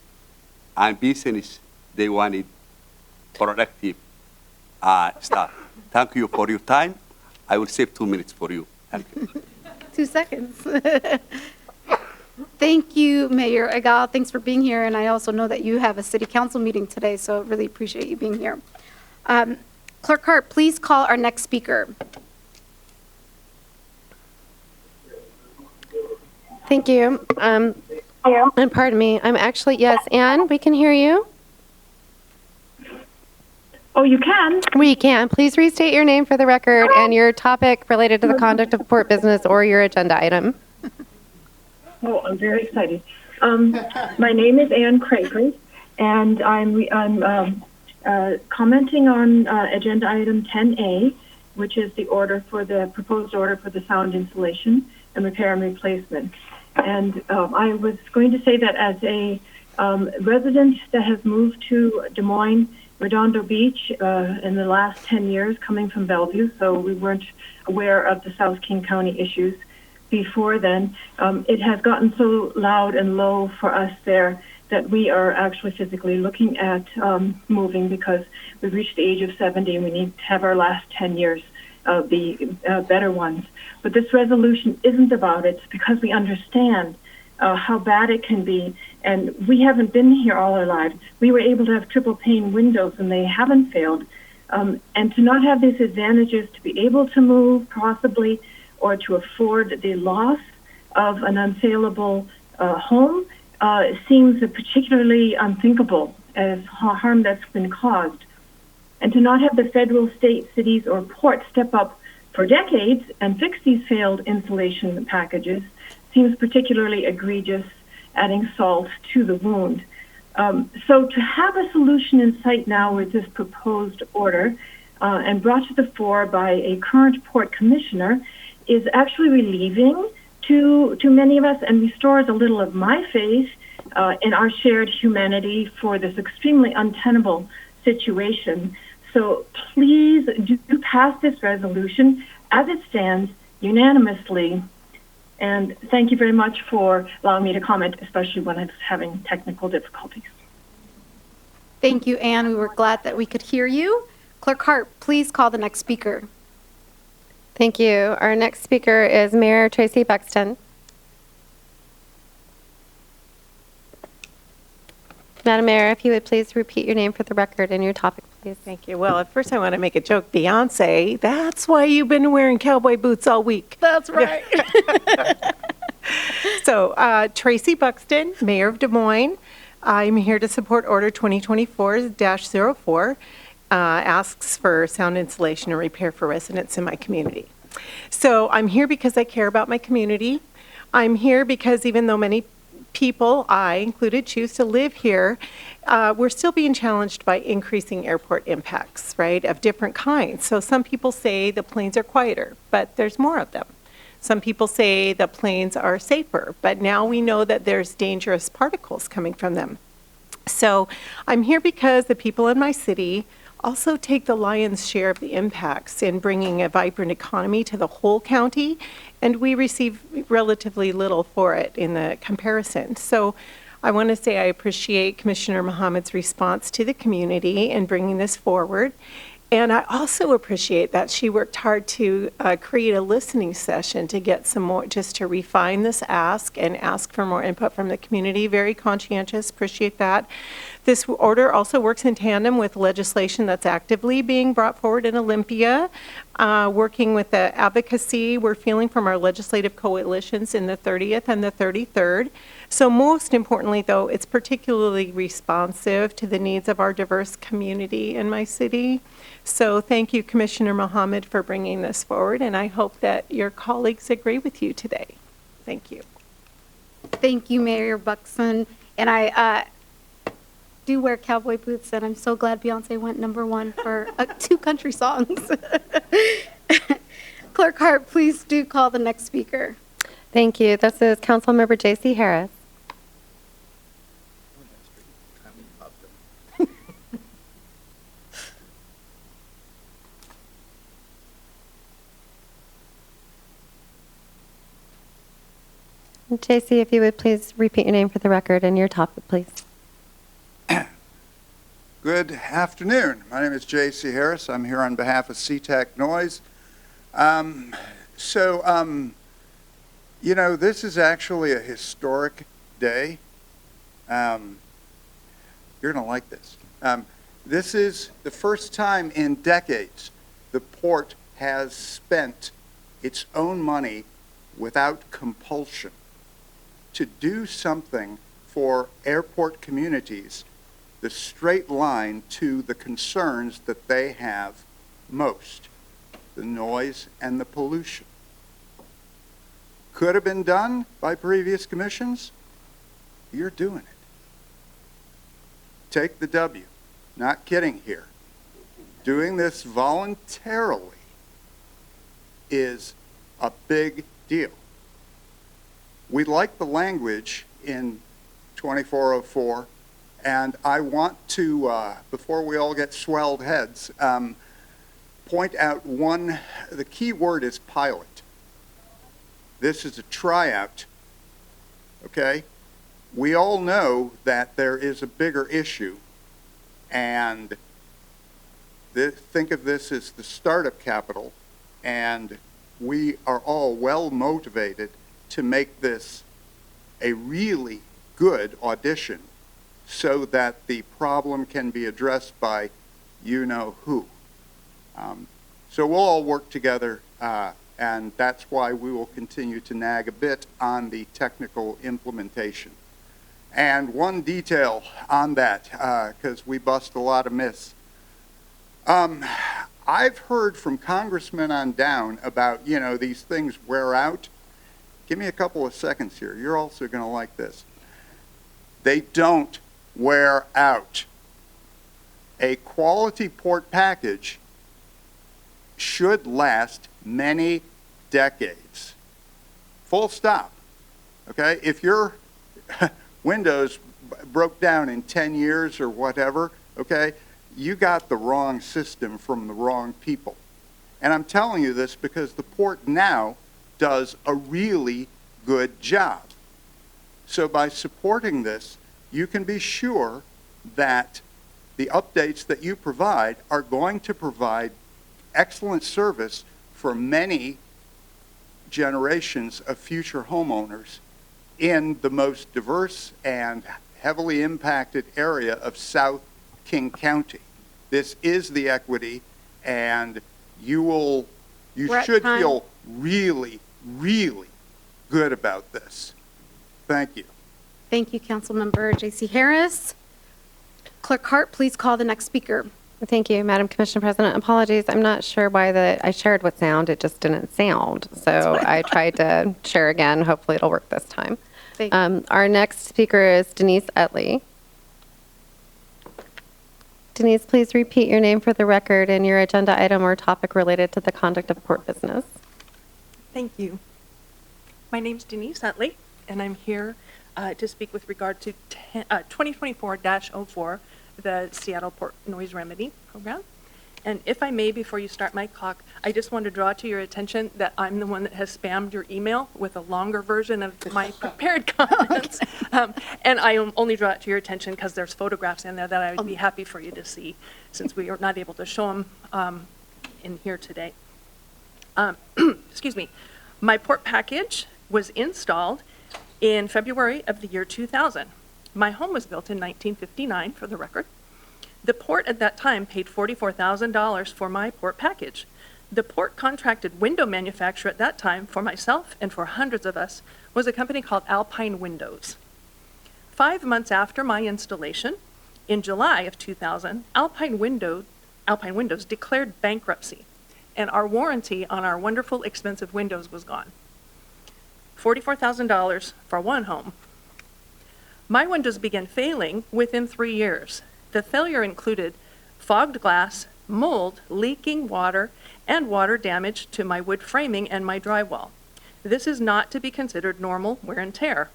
and business, they wanted productive staff. Thank you for your time. I will save 2 minutes for you. Thank you. 2 seconds. Thank you, Mayor Agal. Thanks for being here. And I also know that you have a city council meeting today, so really appreciate you being here. Clerk Hart, please call our next speaker. Thank you. And pardon me, I'm actually, yes, Anne, we can hear you. Oh, you can? We can. Please restate your name for the record and your topic related to the conduct of port business or your agenda item. Oh, I'm very excited. My name is Ann Craker, and I'm commenting on agenda item 10A, which is the proposed order for the sound installation and repair and replacement. And I was going to say that as a resident that has moved to Des Moines, Redondo Beach in the last 10 years, coming from Bellevue, so we weren't aware of the South King County issues before then. It has gotten so loud and low for us there that we are actually physically looking at moving because we've reached the age of 70 and we need to have our last 10 years be better ones. But this resolution isn't about it because we understand how bad it can be. And we haven't been here all our lives. We were able to have triple pane windows and they haven't failed. And to not have these advantages, to be able to move possibly or to afford the loss of an unsaleable home seems particularly unthinkable as harm that's been caused. And to not have the federal, state, cities, or ports step up for decades and fix these failed insulation packages seems particularly egregious, adding salt to the wound. So to have a solution in sight now with this proposed order and brought to the fore by a current port commissioner is actually relieving to many of us and restores a little of my faith in our shared humanity for this extremely untenable situation. So please do pass this resolution as it stands unanimously. And thank you very much for allowing me to comment, especially when I was having technical difficulties. Thank you, Anne. We were glad that we could hear you. Clerk Hart, please call the next speaker. Thank you. Our next speaker is Mayor Tracy Buxton. Madam Mayor, if you would please repeat your name for the record and your topic, please. Thank you. Well, at first I want to make a joke. Beyonce, that's why you've been wearing cowboy boots all week. That's right. So, Tracy Buxton, Mayor of Des Moines. I'm here to support Order 2024-04, asks for sound insulation and repair for residents in my community. So I'm here because I care about my community. I'm here because even though many people, I included, choose to live here, we're still being challenged by increasing airport impacts, right, of different kinds. So some people say the planes are quieter, but there's more of them. Some people say the planes are safer, but now we know that there's dangerous particles coming from them. So I'm here because the people in my city also take the lion's share of the impacts in bringing a vibrant economy to the whole county, and we receive relatively little for it in the comparison. So I want to say I appreciate Commissioner Mohammed's response to the community in bringing this forward. And I also appreciate that she worked hard to create a listening session to get some more, just to refine this ask and ask for more input from the community. Very conscientious, appreciate that. This order also works in tandem with legislation that's actively being brought forward in Olympia, working with the advocacy we're feeling from our legislative coalitions in the 30th and the 33rd. So most importantly, though, it's particularly responsive to the needs of our diverse community in my city. So thank you, Commissioner Mohammed, for bringing this forward, and I hope that your colleagues agree with you today. Thank you. Thank you, Mayor Buxton. And I do wear cowboy boots, and I'm so glad Beyonce went #1 for 2 country songs. Clerk Hart, please do call the next speaker. Thank you. This is Councilmember J.C. Harris. JC, if you would please repeat your name for the record and your topic, please. Good Good afternoon. My name is J.C. Harris. I'm here on behalf of Sea-Tac Noise. You know, this is actually a historic day. You're going to like this. This is the first time in decades the port has spent its own money without compulsion to do something for airport communities, the straight line to the concerns that they have most, the noise and the pollution. Could have been done by previous commissions. You're doing it. Take the W. Not kidding here. Doing this voluntarily is a big deal. We like the language in 2404, and I want to, before we all get swelled heads, point out the key word is pilot. This is a tryout, okay? We all know that there is a bigger issue, and think of this as the startup capital, and we are all well motivated to make this a really good audition so that the problem can be addressed by you-know-who. So we'll all work together, and that's why we will continue to nag a bit on the technical implementation. And one detail on that, because we bust a lot of myths. I've heard from congressmen on down about, these things wear out. Give me a couple of seconds here. You're also going to like this. They don't wear out. A quality port package should last many decades. Full stop. Okay? If your windows broke down in 10 years or whatever, okay, you got the wrong system from the wrong people. And I'm telling you this because the port now does a really good job. So by supporting this, you can be sure that the updates that you provide are going to provide excellent service for many generations of future homeowners in the most diverse and heavily impacted area of South King County. This is the equity, and you should feel really, really good about this. Thank you. Thank you, Councilmember J.C. Harris. Clerk Hart, please call the next speaker. Thank you, Madam Commissioner President. Apologies, I'm not sure why I shared with sound. It just didn't sound. So I tried to share again. Hopefully it'll work this time. Our next speaker is Denise Utley. Denise, please repeat your name for the record and your agenda item or topic related to the conduct of port business. Thank you. My name's Denise Utley, and I'm here to speak with regard to 2024-04, the Seattle Port Noise Remedy Program. And if I may, before you start my clock, I just want to draw to your attention that I'm the one that has spammed your email with a longer version of my prepared comments. And I only draw it to your attention because there's photographs in there that I would be happy for you to see, since we are not able to show them in here today. Excuse me. My port package was installed in February of the year 2000. My home was built in 1959, for the record. The port at that time paid $44,000 for my port package. The port contracted window manufacturer at that time for myself and for hundreds of us was a company called Alpine Windows. 5 months after my installation, in July of 2000, Alpine Windows declared bankruptcy, and our warranty on our wonderful, expensive windows was gone. $44,000 for one home. My windows began failing within 3 years. The failure included fogged glass, mold, leaking water, and water damage to my wood framing and my drywall. This is not to be considered normal wear and tear.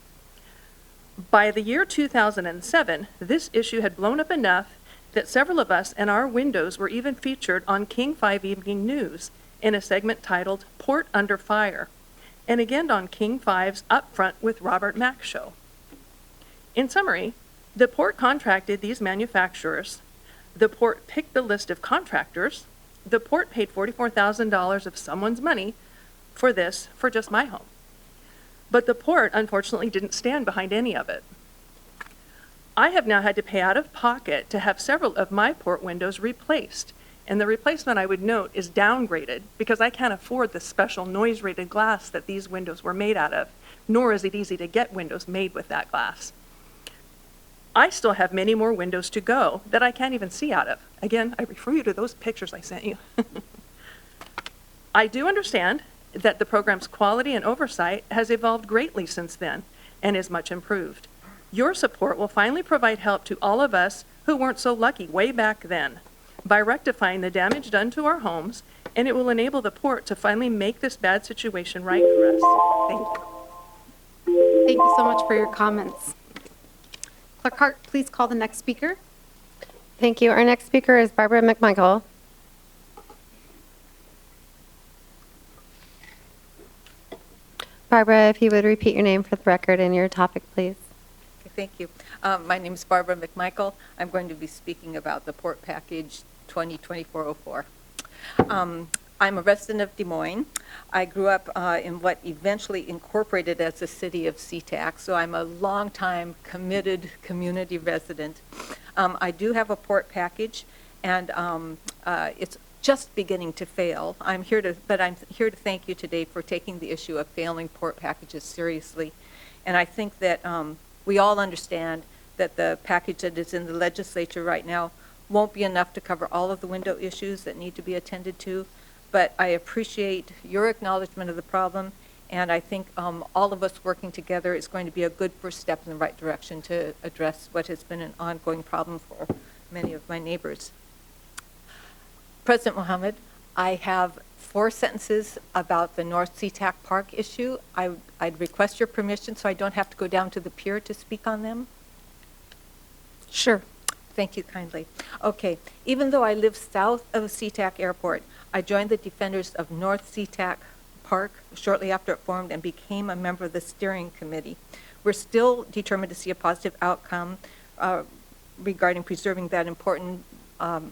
By the year 2007, this issue had blown up enough that several of us and our windows were even featured on King 5 Evening News in a segment titled Port Under Fire, and again on King 5's Upfront with Robert Mack show. In summary, the port contracted these manufacturers The port picked the list of contractors. The port paid $44,000 of someone's money for this for just my home. But the port, unfortunately, didn't stand behind any of it. I have now had to pay out of pocket to have several of my port windows replaced. And the replacement, I would note, is downgraded because I can't afford the special noise-rated glass that these windows were made out of, nor is it easy to get windows made with that glass. I still have many more windows to go that I can't even see out of. Again, I refer you to those pictures I sent you. I do understand that the program's quality and oversight has evolved greatly since then and is much improved. Your support will finally provide help to all of us who weren't so lucky way back then by rectifying the damage done to our homes, and it will enable the port to finally make this bad situation right for us. Thank you. Thank you so much for your comments. Clerk Hart, please call the next speaker. Thank you. Our next speaker is Barbara McMichael. Barbara, if you would repeat your name for the record and your topic, please. Okay, thank you. My name is Barbara McMichael. I'm going to be speaking about the Port Package 2024-04. I'm a resident of Des Moines. I grew up in what eventually incorporated as the city of Sea-Tac, so I'm a longtime committed community resident. I do have a port package, and it's just beginning to fail. I'm here to thank you today for taking the issue of failing port packages seriously. And I think that we all understand that the package that is in the legislature right now won't be enough to cover all of the window issues that need to be attended to. But I appreciate your acknowledgement of the problem, and I think all of us working together is going to be a good first step in the right direction to address what has been an ongoing problem for many of my neighbors. President Mohammed, I have 4 sentences about the North Sea-Tac Park issue. I'd request your permission so I don't have to go down to the pier to speak on them. Sure. Thank you kindly. Okay, even though I live south of Sea-Tac Airport, I joined the defenders of North Sea-Tac Park shortly after it formed and became a member of the steering committee. We're still determined to see a positive outcome regarding preserving that important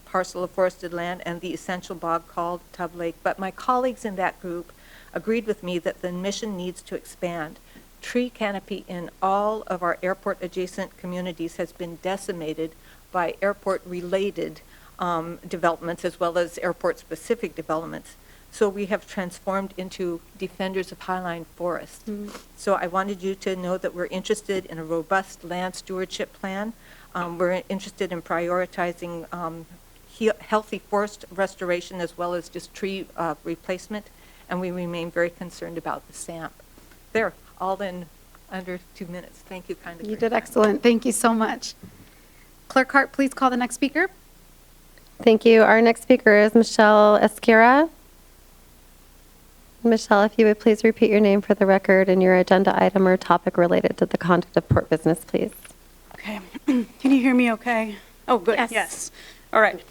parcel of forested land and the essential bog called Tub Lake. But my colleagues in that group agreed with me that the mission needs to expand. Tree canopy in all of our airport adjacent communities has been decimated by airport related developments as well as airport specific developments. So we have transformed into defenders of highline forests. So I wanted you to know that we're interested in a robust land stewardship plan. We're interested in prioritizing healthy forest restoration as well as just tree replacement, and we remain very concerned about the SAMP. They're all in under 2 minutes. Thank you kindly. You did excellent. Thank you so much. Clerk Hart, please call the next speaker. Thank you. Our next speaker is Michelle Esquera. Michelle, if you would please repeat your name for the record and your agenda item or topic related to the conduct of port business, please. Okay. Can you hear me okay? Oh, good. Yes. All right.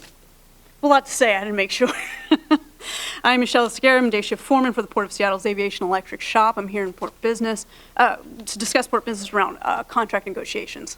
A lot to say. I had to make sure. I'm Michelle Esquera. I'm day shift foreman for the Port of Seattle's Aviation Electric Shop. I'm here in port business to discuss port business around contract negotiations.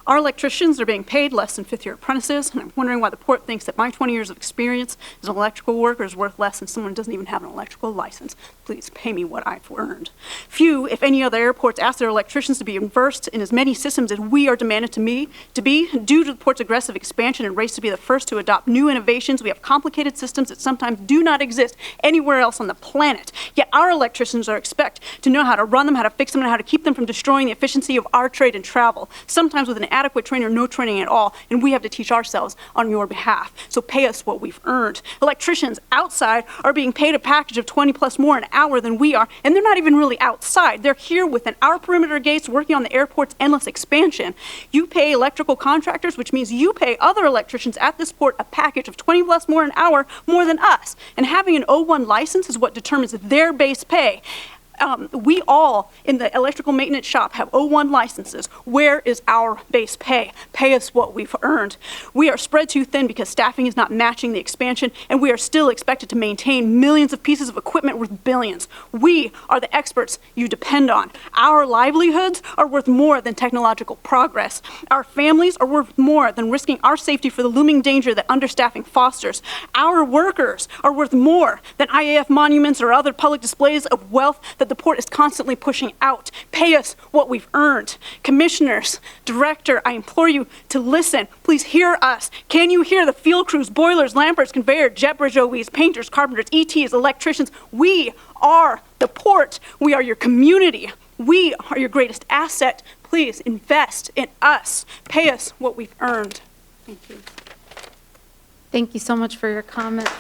Our electricians are being paid less than fifth-year apprentices, and I'm wondering why the port thinks that my 20 years of experience as an electrical worker is worth less than someone who doesn't even have an electrical license. Please pay me what I've earned. Few, if any, other airports ask their electricians to be immersed in as many systems as we are demanded to be. Due to the port's aggressive expansion and race to be the first to adopt new innovations, we have complicated systems that sometimes do not exist anywhere else on the planet. Yet our electricians are expected to know how to run them, how to fix them, and how to keep them from destroying the efficiency of our trade and travel, sometimes with an adequate training or no training at all, and we have to teach ourselves on your behalf. So pay us what we've earned. Electricians outside are being paid a package of 20 plus more an hour than we are, and they're not even really outside. They're here within our perimeter gates working on the airport's endless expansion. You pay electrical contractors, which means you pay other electricians at this port a package of 20 plus more an hour more than us. And having an O1 license is what determines their base pay. We all in the electrical maintenance shop have O1 licenses. Where is our base pay? Pay us what we've earned. We are spread too thin because staffing is not matching the expansion, and we are still expected to maintain millions of pieces of equipment worth billions. We are the experts you depend on. Our livelihoods are worth more than technological progress. Our families are worth more than risking our safety for the looming danger that understaffing fosters. Our workers are worth more than IAF monuments or other public displays of wealth that the port is constantly pushing out. Pay us what we've earned. Commissioners, director, I implore you to listen. Please hear us. Can you hear the field crews, boilers, lampers, conveyor, jet bridge OEs, painters, carpenters, ETs, electricians? We are the port. We are your community. We are your greatest asset. Please invest in us. Pay us what we've earned. Thank you. Thank you so much for your comments.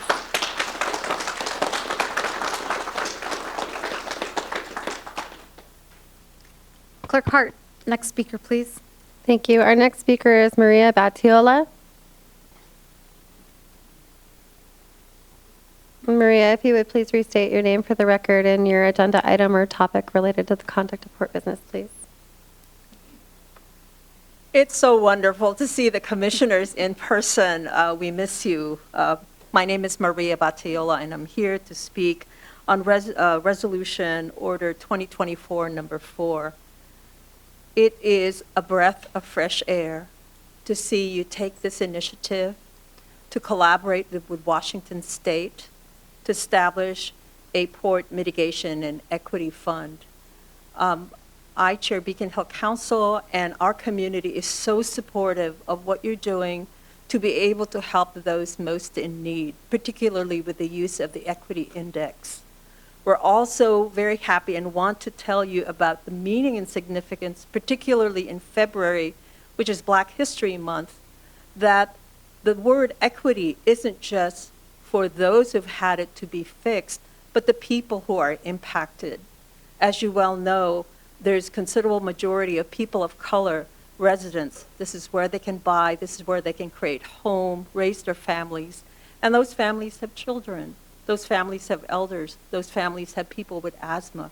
Clerk Hart, next speaker, please. Thank you. Our next speaker is Maria Batiola. Maria, if you would please restate your name for the record and your agenda item or topic related to the conduct of port business, please. It's so wonderful to see the commissioners in person. We miss you. My name is Maria Batiola, and I'm here to speak on Resolution Order 2024, number 4. It is a breath of fresh air to see you take this initiative to collaborate with Washington State to establish a port mitigation and equity fund. I chair Beacon Hill Council, and our community is so supportive of what you're doing to be able to help those most in need, particularly with the use of the Equity Index. We're also very happy and want to tell you about the meaning and significance, particularly in February, which is Black History Month, that the word equity isn't just for those who've had it to be fixed, but the people who are impacted. As you well know, there's considerable majority of people of color residents. This is where they can buy, this is where they can create home, raise their families, and those families have children. Those families have elders. Those families have people with asthma.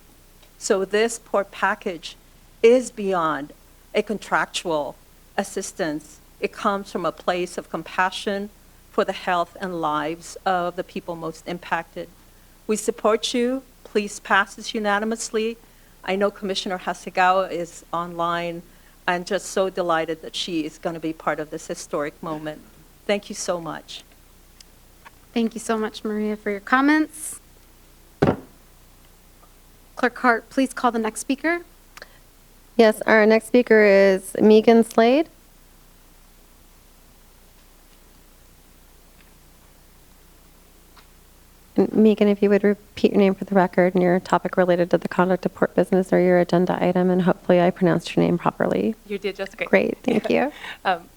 So this port package is beyond a contractual assistance. It comes from a place of compassion for the health and lives of the people most impacted. We support you. Please pass this unanimously. I know Commissioner Hasegawa is online. I'm just so delighted that she is going to be part of this historic moment. Thank you so much. Thank you so much, Maria, for your comments. Clerk Hart, please call the next speaker. Yes, our next speaker is Megan Slade. And Megan, if you would repeat your name for the record and your topic related to the conduct of port business or your agenda item, and hopefully I pronounced your name properly. You did just great. Great, thank you.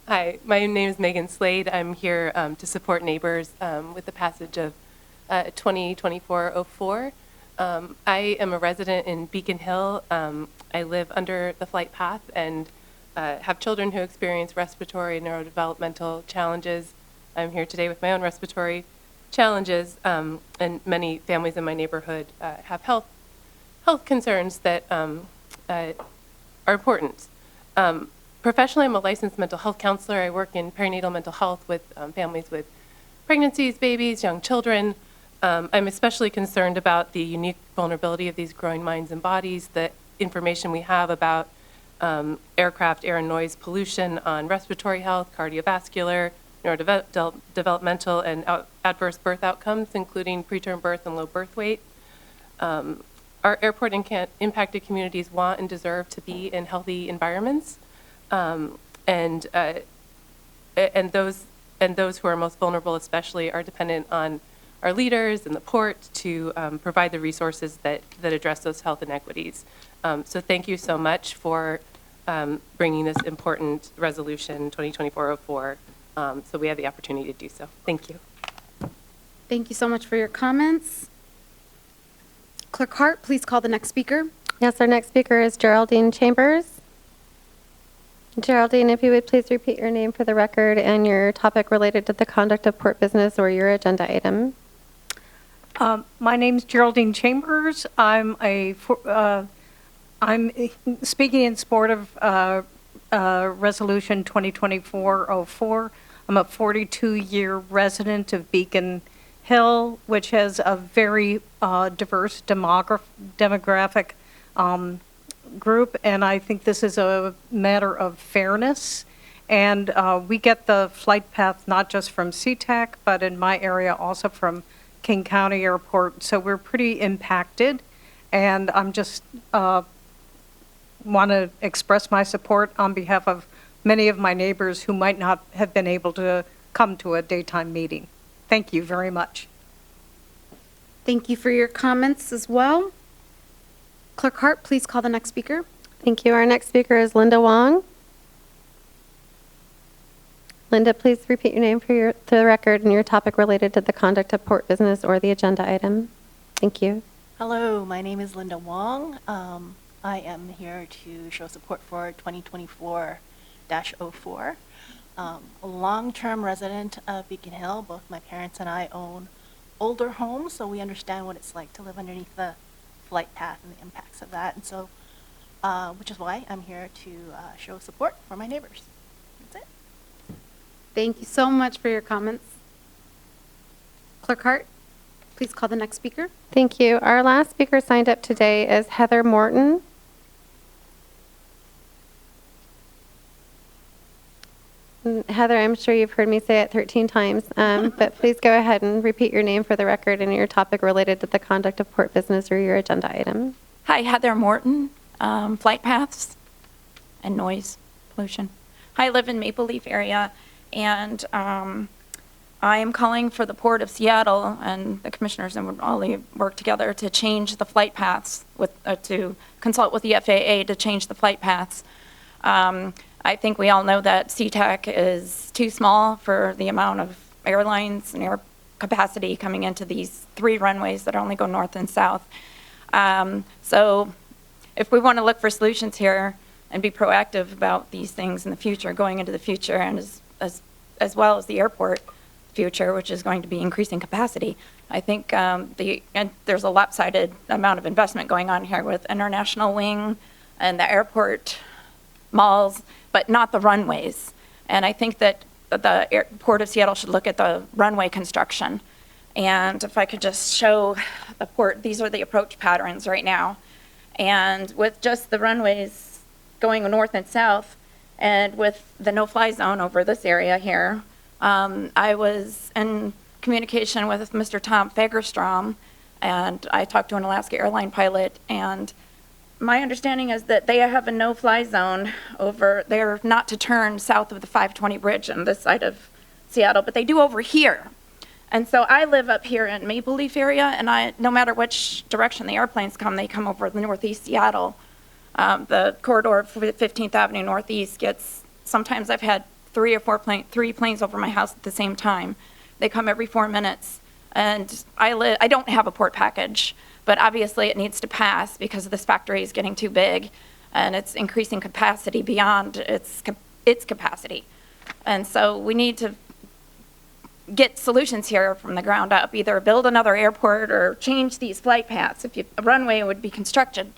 Hi, my name is Megan Slade. I'm here to support neighbors with the passage of 2024-04. I am a resident in Beacon Hill. I live under the flight path and have children who experience respiratory and neurodevelopmental challenges. I'm here today with my own respiratory challenges, and many families in my neighborhood have health concerns that are important. Professionally, I'm a licensed mental health counselor. I work in perinatal mental health with families with pregnancies, babies, young children. I'm especially concerned about the unique vulnerability of these growing minds and bodies, the information we have about aircraft, air and noise pollution on respiratory health, cardiovascular, neurodevelopmental, and adverse birth outcomes, including preterm birth and low birth weight. Our airport impacted communities want and deserve to be in healthy environments, and those who are most vulnerable, especially, are dependent on our leaders and the port to provide the resources that address those health inequities. So thank you so much for bringing this important resolution 2024-04. So we have the opportunity to do so. Thank you. Thank you so much for your comments. Clerk Hart, please call the next speaker. Yes, our next speaker is Geraldine Chambers. Geraldine, if you would please repeat your name for the record and your topic related to the conduct of port business or your agenda item. My name's Geraldine Chambers. I'm speaking in support of Resolution 2024-04. I'm a 42-year resident of Beacon Hill, which has a very diverse demographic group, and I think this is a matter of fairness. And we get the flight path not just from Sea-Tac, but in my area also from King County Airport, so we're pretty impacted. And I'm just want to express my support on behalf of many of my neighbors who might not have been able to come to a daytime meeting. Thank you very much. Thank you for your comments as well. Clerk Hart, please call the next speaker. Thank you. Our next speaker is Linda Wong. Linda, please repeat your name for the record and your topic related to the conduct of port business or the agenda item. Thank you. Hello, my name is Linda Wong. I am here to show support for 2024-04. A long-term resident of Beacon Hill. Both my parents and I own older homes, so we understand what it's like to live underneath the flight path and the impacts of that. And so, which is why I'm here to show support for my neighbors. That's it. Thank you so much for your comments. Clerk Hart, please call the next speaker. Thank you. Our last speaker signed up today is Heather Morton. Heather, I'm sure you've heard me say it 13 times, but please go ahead and repeat your name for the record and your topic related to the conduct of port business or your agenda item. Hi, Heather Morton, flight paths and noise pollution. Hi, I live in Maple Leaf area, and I am calling for the Port of Seattle and the commissioners and all work together to change the flight paths, to consult with the FAA to change the flight paths. I think we all know that Sea-Tac is too small for the amount of airlines and air capacity coming into these 3 runways that only go north and south. So if we want to look for solutions here and be proactive about these things in the future, going into the future, and as well as the airport future, which is going to be increasing capacity, I think and there's a lopsided amount of investment going on here with International Wing and the airport malls, but not the runways. And I think that the Port of Seattle should look at the runway construction. And if I could just show the port, these are the approach patterns right now. And with just the runways going north and south, and with the no-fly zone over this area here, I was in communication with Mr. Tom Fagerstrom, and I talked to an Alaska airline pilot, and my understanding is that they have a no-fly zone over, they're not to turn south of the 520 bridge on this side of Seattle, but they do over here. And so I live up here in Maple Leaf area, and no matter which direction the airplanes come, they come over the northeast Seattle. The corridor of 15th Avenue Northeast gets, sometimes I've had 3 planes over my house at the same time. They come every 4 minutes. And I don't have a port package, but obviously it needs to pass because this factory is getting too big and it's increasing capacity beyond its capacity. And so we need to get solutions here from the ground up, either build another airport or change these flight paths. If a runway would be constructed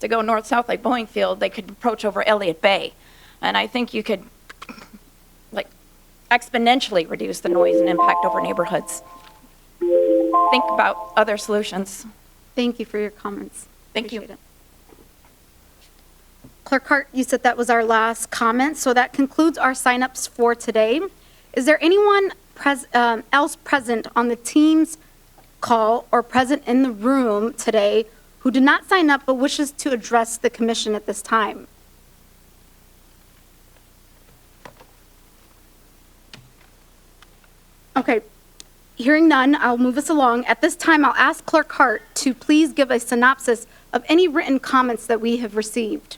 to go north-south like Boeing Field, they could approach over Elliott Bay. And I think you could like exponentially reduce the noise and impact over neighborhoods. Think about other solutions. Thank you for your comments. Thank you. It. Clerk Hart, you said that was our last comment, so that concludes our signups for today. Is there anyone else present on the Teams call or present in the room today who did not sign up but wishes to address the commission at this time? Okay. Hearing none, I'll move us along. At this time, I'll ask Clerk Hart to please give a synopsis of any written comments that we have received.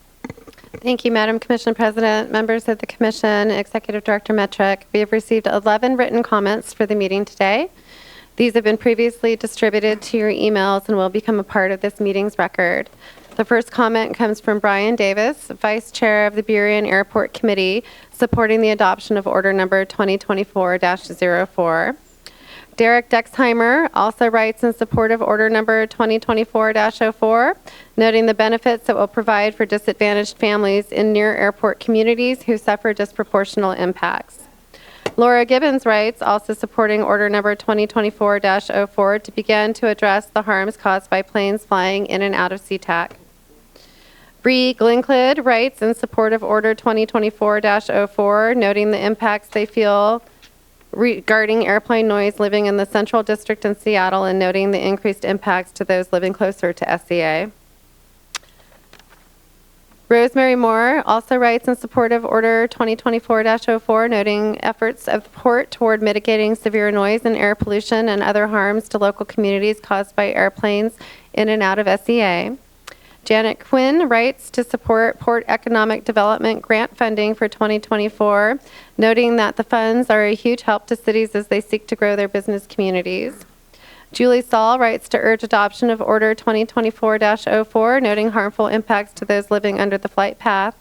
Thank you, Madam Commission President, members of the Commission, Executive Director Metric. We have received 11 written comments for the meeting today. These have been previously distributed to your emails and will become a part of this meeting's record. The first comment comes from Brian Davis, Vice Chair of the Burien Airport Committee, supporting the adoption of Order Number 2024-04. Derek Dexheimer also writes in support of order number 2024-04, noting the benefits it will provide for disadvantaged families in near airport communities who suffer disproportional impacts. Laura Gibbons writes, also supporting order number 2024-04, to begin to address the harms caused by planes flying in and out of Sea-Tac. Bree Glenclid writes in support of order 2024-04, noting the impacts they feel regarding airplane noise living in the Central District in Seattle and noting the increased impacts to those living closer to SCA. Rosemary Moore also writes in support of order 2024-04, noting efforts of the port toward mitigating severe noise and air pollution and other harms to local communities caused by airplanes in and out of SEA. Janet Quinn writes to support Port Economic Development grant funding for 2024, noting that the funds are a huge help to cities as they seek to grow their business communities. Julie Saul writes to urge adoption of Order 2024-04, noting harmful impacts to those living under the flight path.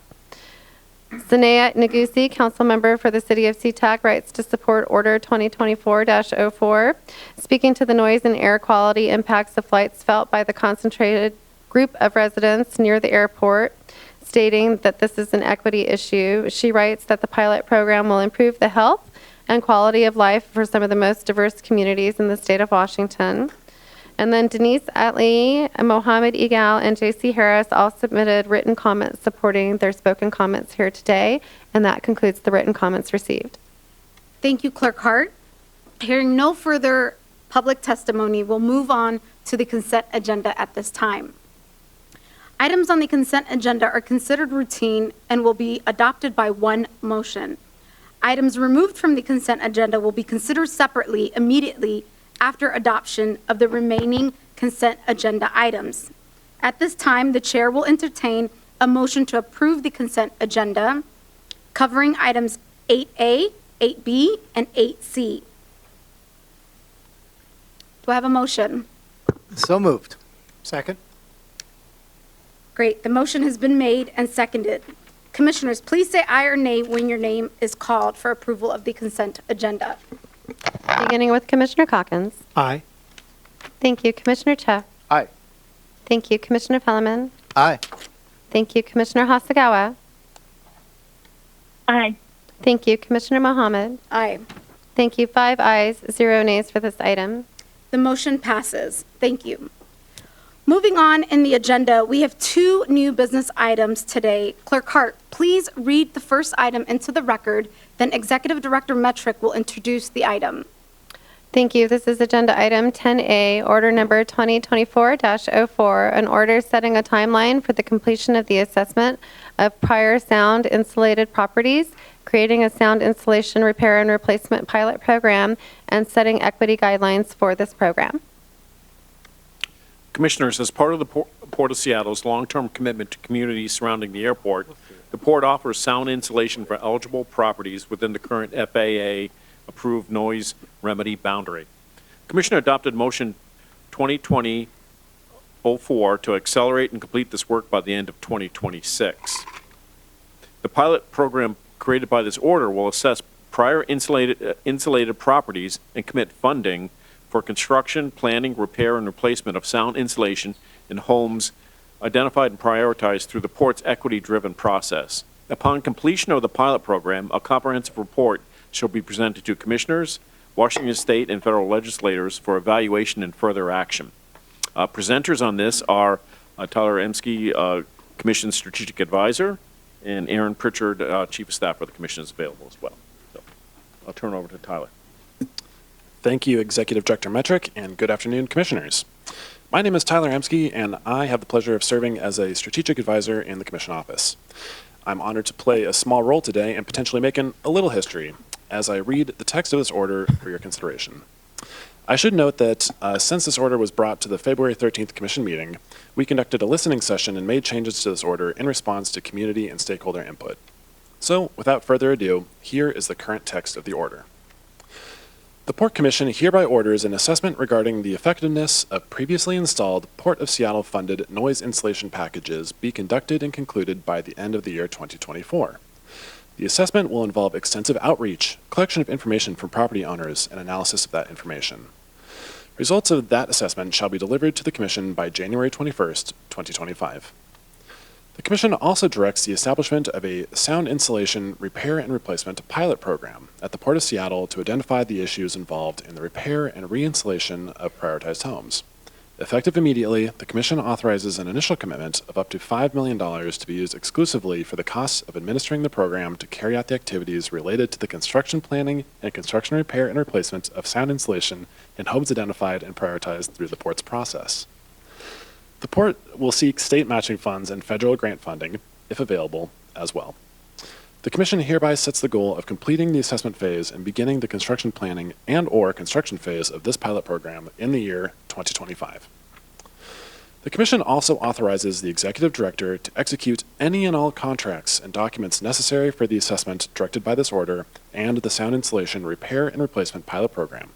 Sanaya Nagusi, council member for the City of Sea-Tac, writes to support Order 2024-04, speaking to the noise and air quality impacts of flights felt by the concentrated group of residents near the airport, stating that this is an equity issue. She writes that the pilot program will improve the health and quality of life for some of the most diverse communities in the state of Washington. And then Denise Atley, Mohammed Egal, and J.C. Harris all submitted written comments supporting their spoken comments here today, and that concludes the written comments received. Thank you, Clerk Hart. Hearing no further public testimony, we'll move on to the consent agenda at this time. Items on the consent agenda are considered routine and will be adopted by one motion. Items removed from the consent agenda will be considered separately immediately after adoption of the remaining consent agenda items. At this time, the chair will entertain a motion to approve the consent agenda covering items 8A, 8B, and 8C. Do I have a motion? So moved. Second. Great. The motion has been made and seconded. Commissioners, please say aye or nay when your name is called for approval of the consent agenda. Beginning with Commissioner Calkins. Aye. Thank you. Commissioner Che. Aye. Thank you. Commissioner Felleman. Aye. Thank you. Commissioner Hasagawa. Aye. Thank you. Commissioner Mohammed. Aye. Thank you. 5 ayes, 0 nays for this item. The motion passes. Thank you. Moving on in the agenda, we have 2 new business items today. Clerk Hart, please read the first item into the record, then Executive Director Metrick will introduce the item. Thank you. This is agenda item 10A, order number 2024-04, an order setting a timeline for the completion of the assessment of prior sound insulated properties, creating a sound insulation repair and replacement pilot program, and setting equity guidelines for this program. Commissioners, as part of the Port of Seattle's long-term commitment to communities surrounding the airport, the Port offers sound insulation for eligible properties within the current FAA-approved noise remedy boundary. Commissioner adopted motion 2020-04 to accelerate and complete this work by the end of 2026. The pilot program created by this order will assess prior insulated properties and commit funding for construction, planning, repair, and replacement of sound insulation in homes identified and prioritized through the Port's equity-driven process. Upon completion of the pilot program, a comprehensive report shall be presented to commissioners, Washington state and federal legislators for evaluation and further action. Presenters on this are Tyler Emsky, Commission's Strategic Advisor, and Aaron Pritchard, Chief of Staff for the Commission, is available as well. So I'll turn it over to Tyler. Thank you, Executive Director Metrick, and good afternoon, Commissioners. My name is Tyler Emsky, and I have the pleasure of serving as a Strategic Advisor in the Commission Office. I'm honored to play a small role today and potentially making a little history as I read the text of this order for your consideration. I should note that since this order was brought to the February 13th Commission meeting, we conducted a listening session and made changes to this order in response to community and stakeholder input. So, without further ado, here is the current text of the order. The Port Commission hereby orders an assessment regarding the effectiveness of previously installed Port of Seattle funded noise insulation packages be conducted and concluded by the end of the year 2024. The assessment will involve extensive outreach, collection of information from property owners, and analysis of that information. Results of that assessment shall be delivered to the Commission by January 21st, 2025. The Commission also directs the establishment of a sound insulation repair and replacement pilot program at the Port of Seattle to identify the issues involved in the repair and re-insulation of prioritized homes. Effective immediately, the Commission authorizes an initial commitment of up to $5 million to be used exclusively for the costs of administering the program to carry out the activities related to the construction planning and construction repair and replacement of sound insulation in homes identified and prioritized through the Port's process. The Port will seek state matching funds and federal grant funding, if available, as well. The Commission hereby sets the goal of completing the assessment phase and beginning the construction planning and/or construction phase of this pilot program in the year 2025. The Commission also authorizes the Executive Director to execute any and all contracts and documents necessary for the assessment directed by this order and the sound insulation repair and replacement pilot program,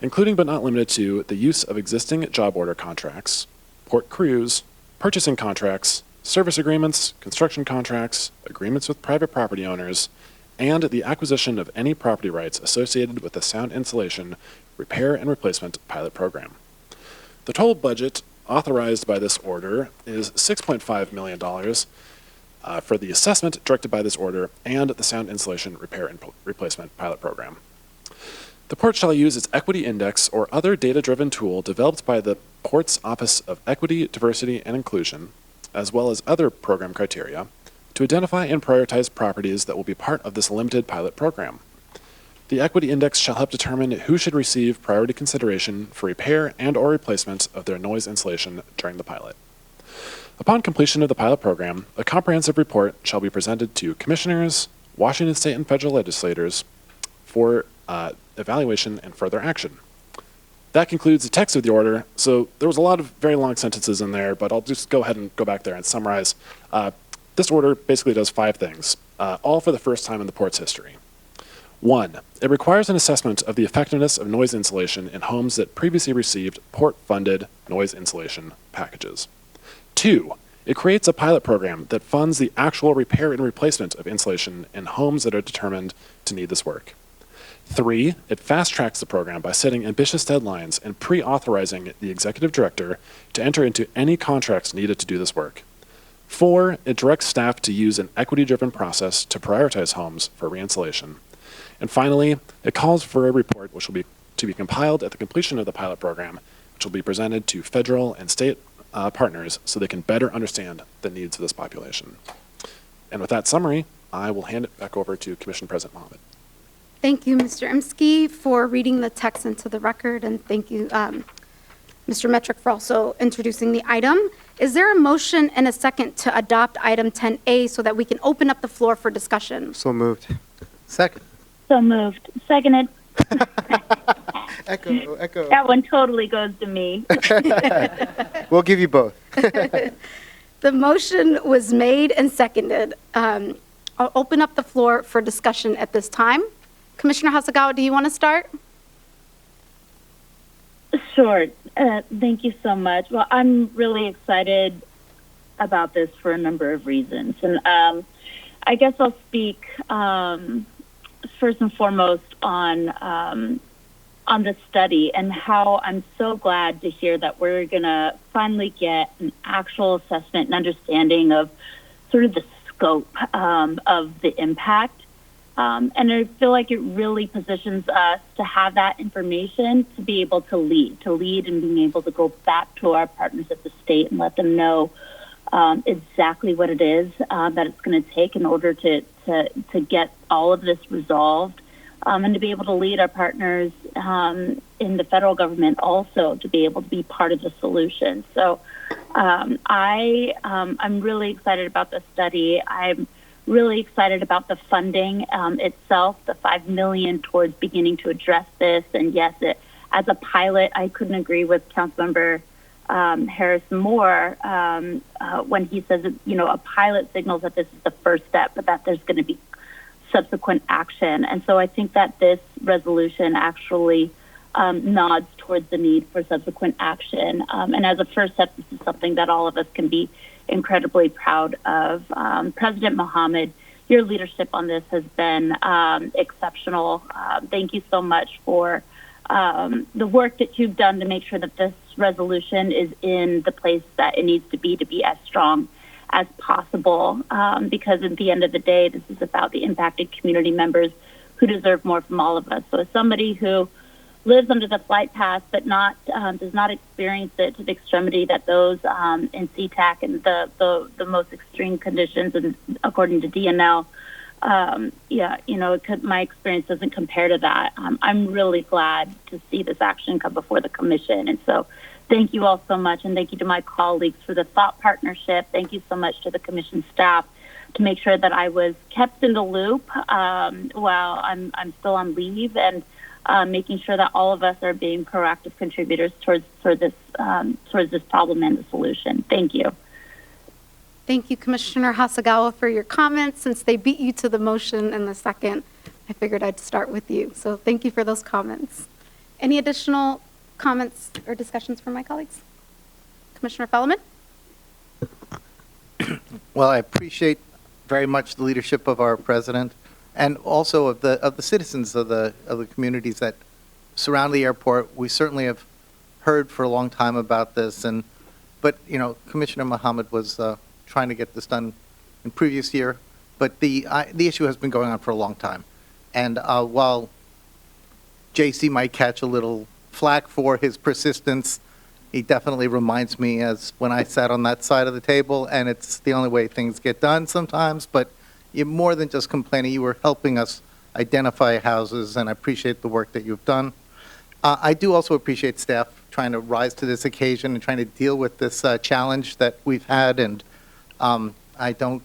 including but not limited to the use of existing job order contracts, port crews, purchasing contracts, service agreements, construction contracts, agreements with private property owners, and the acquisition of any property rights associated with the sound insulation repair and replacement pilot program. The total budget authorized by this order is $6.5 million for the assessment directed by this order and the sound insulation repair and replacement pilot program. The Port shall use its equity index or other data-driven tool developed by the Port's Office of Equity, Diversity, and Inclusion, as well as other program criteria, to identify and prioritize properties that will be part of this limited pilot program. The equity index shall help determine who should receive priority consideration for repair and/or replacement of their noise insulation during the pilot. Upon completion of the pilot program, a comprehensive report shall be presented to commissioners, Washington state and federal legislators for evaluation and further action. That concludes the text of the order. So there was a lot of very long sentences in there, but I'll just go ahead and go back there and summarize. This order basically does 5 things, all for the first time in the Port's history. 1, it requires an assessment of the effectiveness of noise insulation in homes that previously received Port-funded noise insulation packages. 2, it creates a pilot program that funds the actual repair and replacement of insulation in homes that are determined to need this work. 3, it fast-tracks the program by setting ambitious deadlines and pre-authorizing the Executive Director to enter into any contracts needed to do this work. 4, it directs staff to use an equity-driven process to prioritize homes for re-insulation. And finally, it calls for a report which will be to be compiled at the completion of the pilot program, which will be presented to federal and state partners so they can better understand the needs of this population. And with that summary, I will hand it back over to Commission President Mohammed. Thank you, Mr. Emsky, for reading the text into the record, and thank you, Mr. Metrick, for also introducing the item. Is there a motion and a second to adopt item 10A so that we can open up the floor for discussion? So moved. Second. So moved. Seconded. Echo. That one totally goes to me. We'll give you both. The motion was made and seconded. I'll open up the floor for discussion at this time. Commissioner Hasagawa, do you want to start? Sure. Thank you so much. Well, I'm really excited about this for a number of reasons. And I guess I'll speak first and foremost on the study and how I'm so glad to hear that we're going to finally get an actual assessment and understanding of sort of the scope of the impact. And I feel like it really positions us to have that information to be able to lead and being able to go back to our partners at the state and let them know exactly what it is that it's going to take in order to get all of this resolved, and to be able to lead our partners in the federal government also to be able to be part of the solution. So I'm really excited about the study. I'm really excited about the funding itself, the $5 million towards beginning to address this. And yes, as a pilot, I couldn't agree with Councilmember Harris Moore when he says that, a pilot signals that this is the first step, but that there's going to be subsequent action. And so I think that this resolution actually nods towards the need for subsequent action. And as a first step, this is something that all of us can be incredibly proud of. President Mohammed your leadership on this has been exceptional. Thank you so much for the work that you've done to make sure that this resolution is in the place that it needs to be as strong as possible. Because at the end of the day, this is about the impacted community members who deserve more from all of us. So as somebody who lives under the flight path but does not experience it to the extremity that those in Sea-Tac and the most extreme conditions, and according to DNL, my experience doesn't compare to that. I'm really glad to see this action come before the commission. And so thank you all so much. And thank you to my colleagues for the thought partnership. Thank you so much to the commission staff to make sure that I was kept in the loop while I'm still on leave, and making sure that all of us are being proactive contributors towards this problem and the solution. Thank you. Thank you, Commissioner Hasagawa, for your comments. Since they beat you to the motion in the second, I figured I'd start with you. So thank you for those comments. Any additional comments or discussions from my colleagues? Commissioner Fellman? Well, I appreciate very much the leadership of our president, and also of the citizens of the communities that surround the airport. We certainly have heard for a long time about this, but Commissioner Mohammed was trying to get this done in previous year, but the issue has been going on for a long time. And while JC might catch a little flack for his persistence, he definitely reminds me as when I sat on that side of the table, and it's the only way things get done sometimes. But you're more than just complaining. You were helping us identify houses, and I appreciate the work that you've done. I do also appreciate staff trying to rise to this occasion and trying to deal with this challenge that we've had, and I don't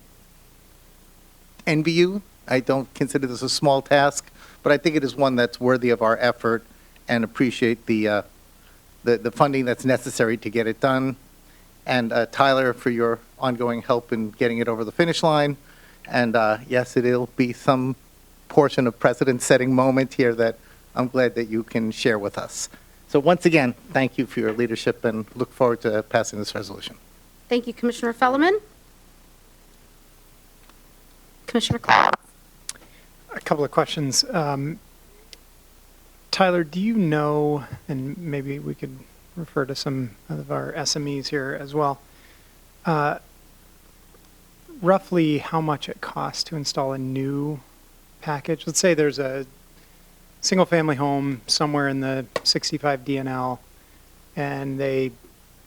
envy you. I don't consider this a small task, but I think it is one that's worthy of our effort, and appreciate the funding that's necessary to get it done. And Tyler, for your ongoing help in getting it over the finish line. And yes, it'll be some portion of precedent-setting moment here that I'm glad that you can share with us. So once again, thank you for your leadership, and look forward to passing this resolution. Thank you, Commissioner Fellman. Commissioner Cloud. A couple of questions. Tyler, do you know, and maybe we could refer to some of our SMEs here as well, roughly how much it costs to install a new package? Let's say there's a single-family home somewhere in the 65 DNL, and they,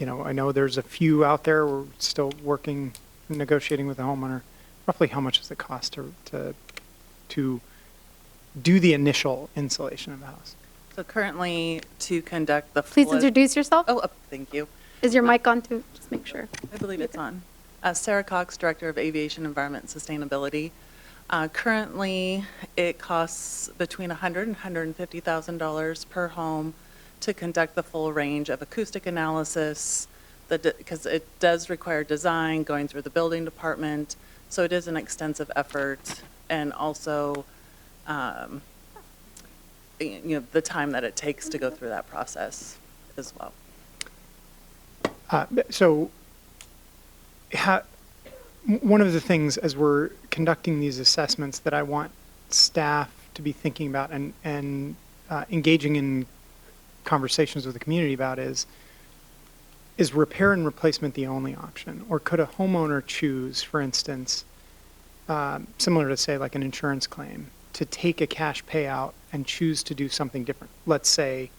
I know there's a few out there. We're still working, negotiating with the homeowner. Roughly how much does it cost to do the initial installation of the house? So currently, to conduct the Please introduce yourself. Oh, thank you. Is your mic on too? Just make sure. I believe it's on. Sarah Cox, Director of Aviation, Environment, and Sustainability. Currently, it costs between $100,000 and $150,000 per home to conduct the full range of acoustic analysis, because it does require design, going through the building department. So it is an extensive effort, and also the time that it takes to go through that process as well. One of the things as we're conducting these assessments that I want staff to be thinking about and engaging in conversations with the community about is repair and replacement the only option? Or could a homeowner choose, for instance, similar to say like an insurance claim, to take a cash payout and choose to do something different? Let's say,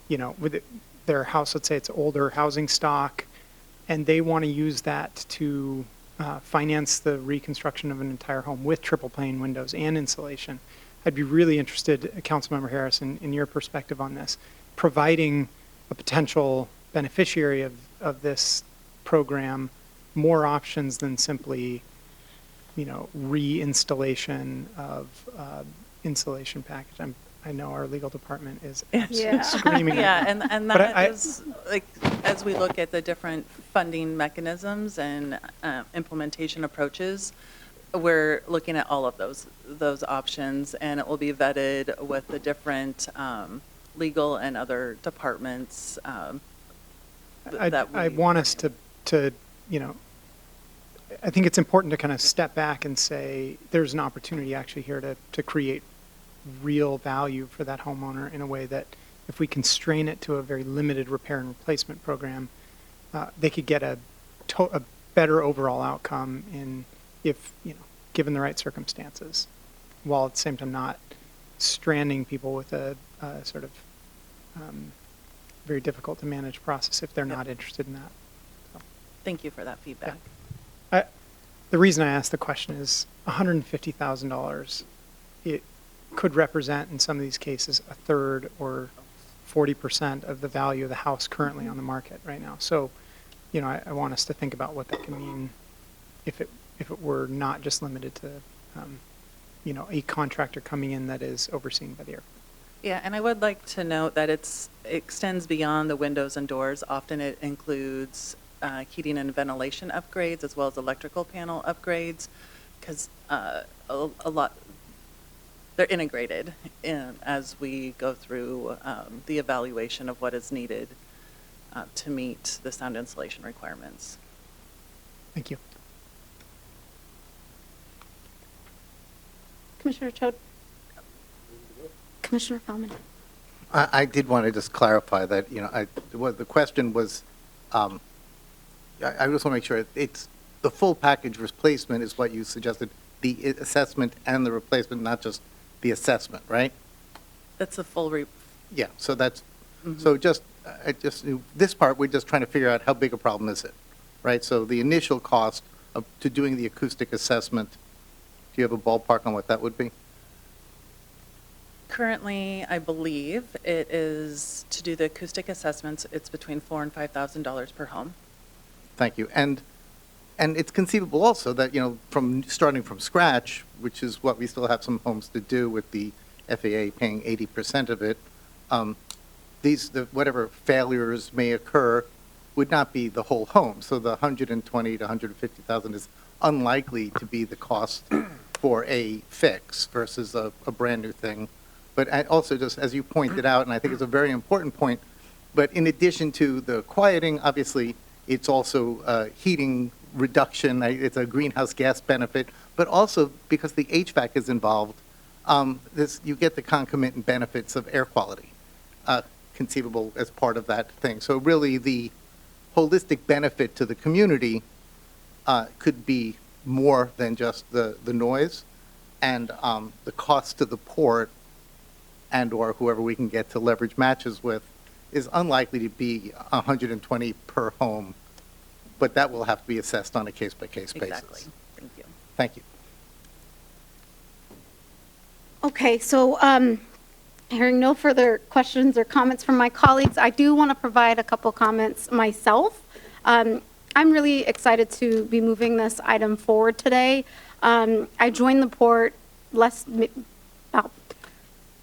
with their house, let's say it's older housing stock, and they want to use that to finance the reconstruction of an entire home with triple pane windows and insulation. I'd be really interested, Councilmember Harris, in your perspective on this, providing a potential beneficiary of this program more options than simply, reinstallation of insulation package. I know our legal department is screaming. Yeah, and that is, like, as we look at the different funding mechanisms and implementation approaches, we're looking at all of those options, and it will be vetted with the different legal and other departments. I want us to I think it's important to kind of step back and say there's an opportunity actually here to create real value for that homeowner in a way that if we constrain it to a very limited repair and replacement program, they could get a better overall outcome if given the right circumstances, while at the same time not stranding people with a sort of very difficult to manage process if they're not interested in that. So. Thank you for that feedback. Yeah. The reason I asked the question is $150,000. It could represent in some of these cases a third or 40% of the value of the house currently on the market right now. So, I want us to think about what that can mean if it were not just limited to, a contractor coming in that is overseen by the airport. Yeah, and I would like to note that it extends beyond the windows and doors. Often it includes heating and ventilation upgrades as well as electrical panel upgrades, because a lot, they're integrated as we go through the evaluation of what is needed to meet the sound insulation requirements. Thank you. Commissioner Chode. Commissioner Fellman. I did want to just clarify that, the question was, I just want to make sure it's the full package replacement is what you suggested, the assessment and the replacement, not just the assessment, right? That's a full Yeah, so that's, so this part, we're just trying to figure out how big a problem is it, right? So the initial cost to doing the acoustic assessment, do you have a ballpark on what that would be? Currently, I believe it is, to do the acoustic assessments, it's between $4,000 and $5,000 per home. Thank you. And it's conceivable also that, from starting from scratch, which is what we still have some homes to do with the FAA paying 80% of it, whatever failures may occur would not be the whole home. So the $120,000 to $150,000 is unlikely to be the cost for a fix versus a brand new thing. But also, just as you pointed out, and I think it's a very important point, but in addition to the quieting, obviously, it's also heating reduction. It's a greenhouse gas benefit, but also because the HVAC is involved, you get the concomitant benefits of air quality conceivable as part of that thing. So really, the holistic benefit to the community could be more than just the noise, and the cost to the port and or whoever we can get to leverage matches with is unlikely to be $120 per home, but that will have to be assessed on a case-by-case basis. Exactly. Thank you. Thank you. Okay, so hearing no further questions or comments from my colleagues, I do want to provide a couple comments myself. I'm really excited to be moving this item forward today. I joined the port about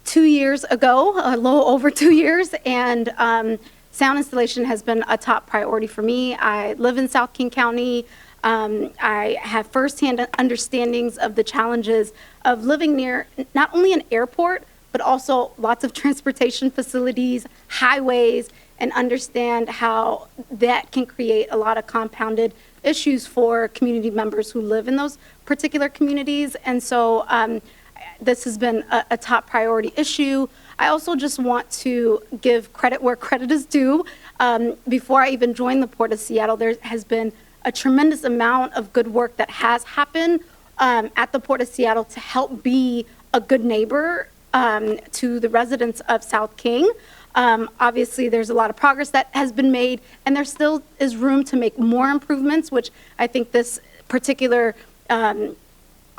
2 years ago, a little over 2 years, and sound installation has been a top priority for me. I live in South King County. I have firsthand understandings of the challenges of living near not only an airport, but also lots of transportation facilities, highways, and understand how that can create a lot of compounded issues for community members who live in those particular communities. And so this has been a top priority issue. I also just want to give credit where credit is due. Before I even joined the Port of Seattle, there has been a tremendous amount of good work that has happened at the Port of Seattle to help be a good neighbor to the residents of South King. Obviously, there's a lot of progress that has been made, and there still is room to make more improvements, which I think this particular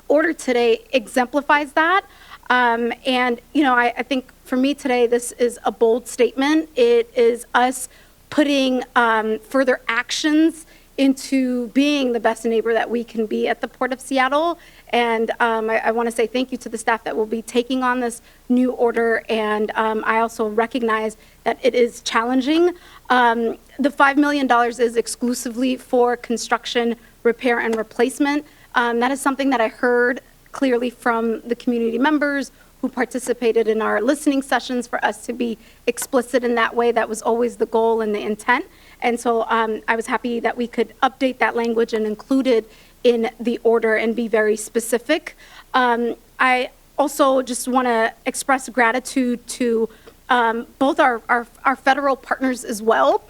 order today exemplifies that. And, I think for me today, this is a bold statement. It is us putting further actions into being the best neighbor that we can be at the Port of Seattle. And I want to say thank you to the staff that will be taking on this new order. And I also recognize that it is challenging. The $5 million is exclusively for construction, repair, and replacement. That is something that I heard clearly from the community members who participated in our listening sessions for us to be explicit in that way. That was always the goal and the intent. And so I was happy that we could update that language and include it in the order and be very specific. I also just want to express gratitude to both our federal partners as well.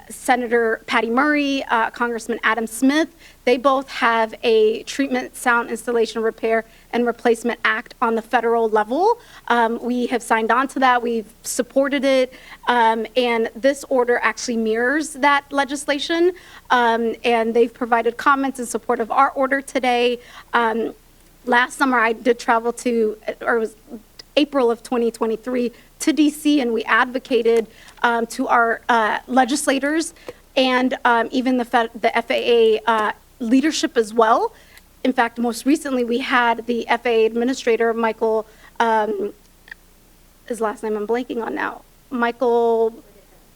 Senator Patty Murray, Congressman Adam Smith, they both have a Treatment, Sound Installation, Repair, and Replacement Act on the federal level. We have signed on to that. We've supported it. And this order actually mirrors that legislation. And they've provided comments in support of our order today. Last summer, I did travel to, or it was April of 2023, to DC, and we advocated to our legislators and even the FAA leadership as well. In fact, most recently, we had the FAA administrator, Michael, his last name I'm blanking on now, Michael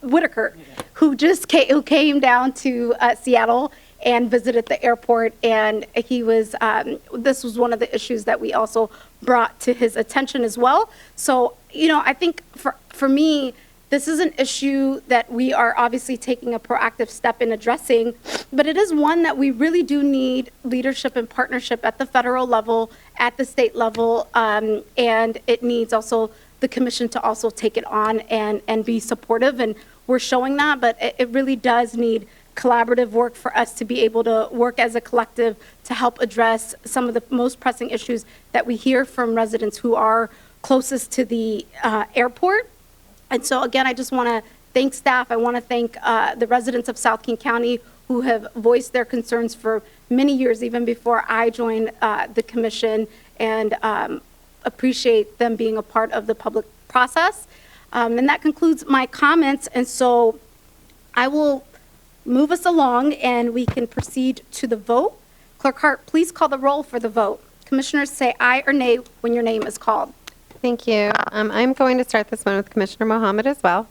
Whitaker, who came down to Seattle and visited the airport, and he was, this was one of the issues that we also brought to his attention as well. So, you know, I think for me, this is an issue that we are obviously taking a proactive step in addressing, but it is one that we really do need leadership and partnership at the federal level, at the state level, and it needs also the commission to also take it on and be supportive, and we're showing that, but it really does need collaborative work for us to be able to work as a collective to help address some of the most pressing issues that we hear from residents who are closest to the airport. And so again, I just want to thank staff. I want to thank the residents of South King County who have voiced their concerns for many years, even before I joined the commission, and appreciate them being a part of the public process. And that concludes my comments. And so I will move us along and we can proceed to the vote. Clerk Hart, please call the roll for the vote. Commissioners, say aye or nay when your name is called. Thank you. I'm going to start this one with Commissioner Mohammed as well.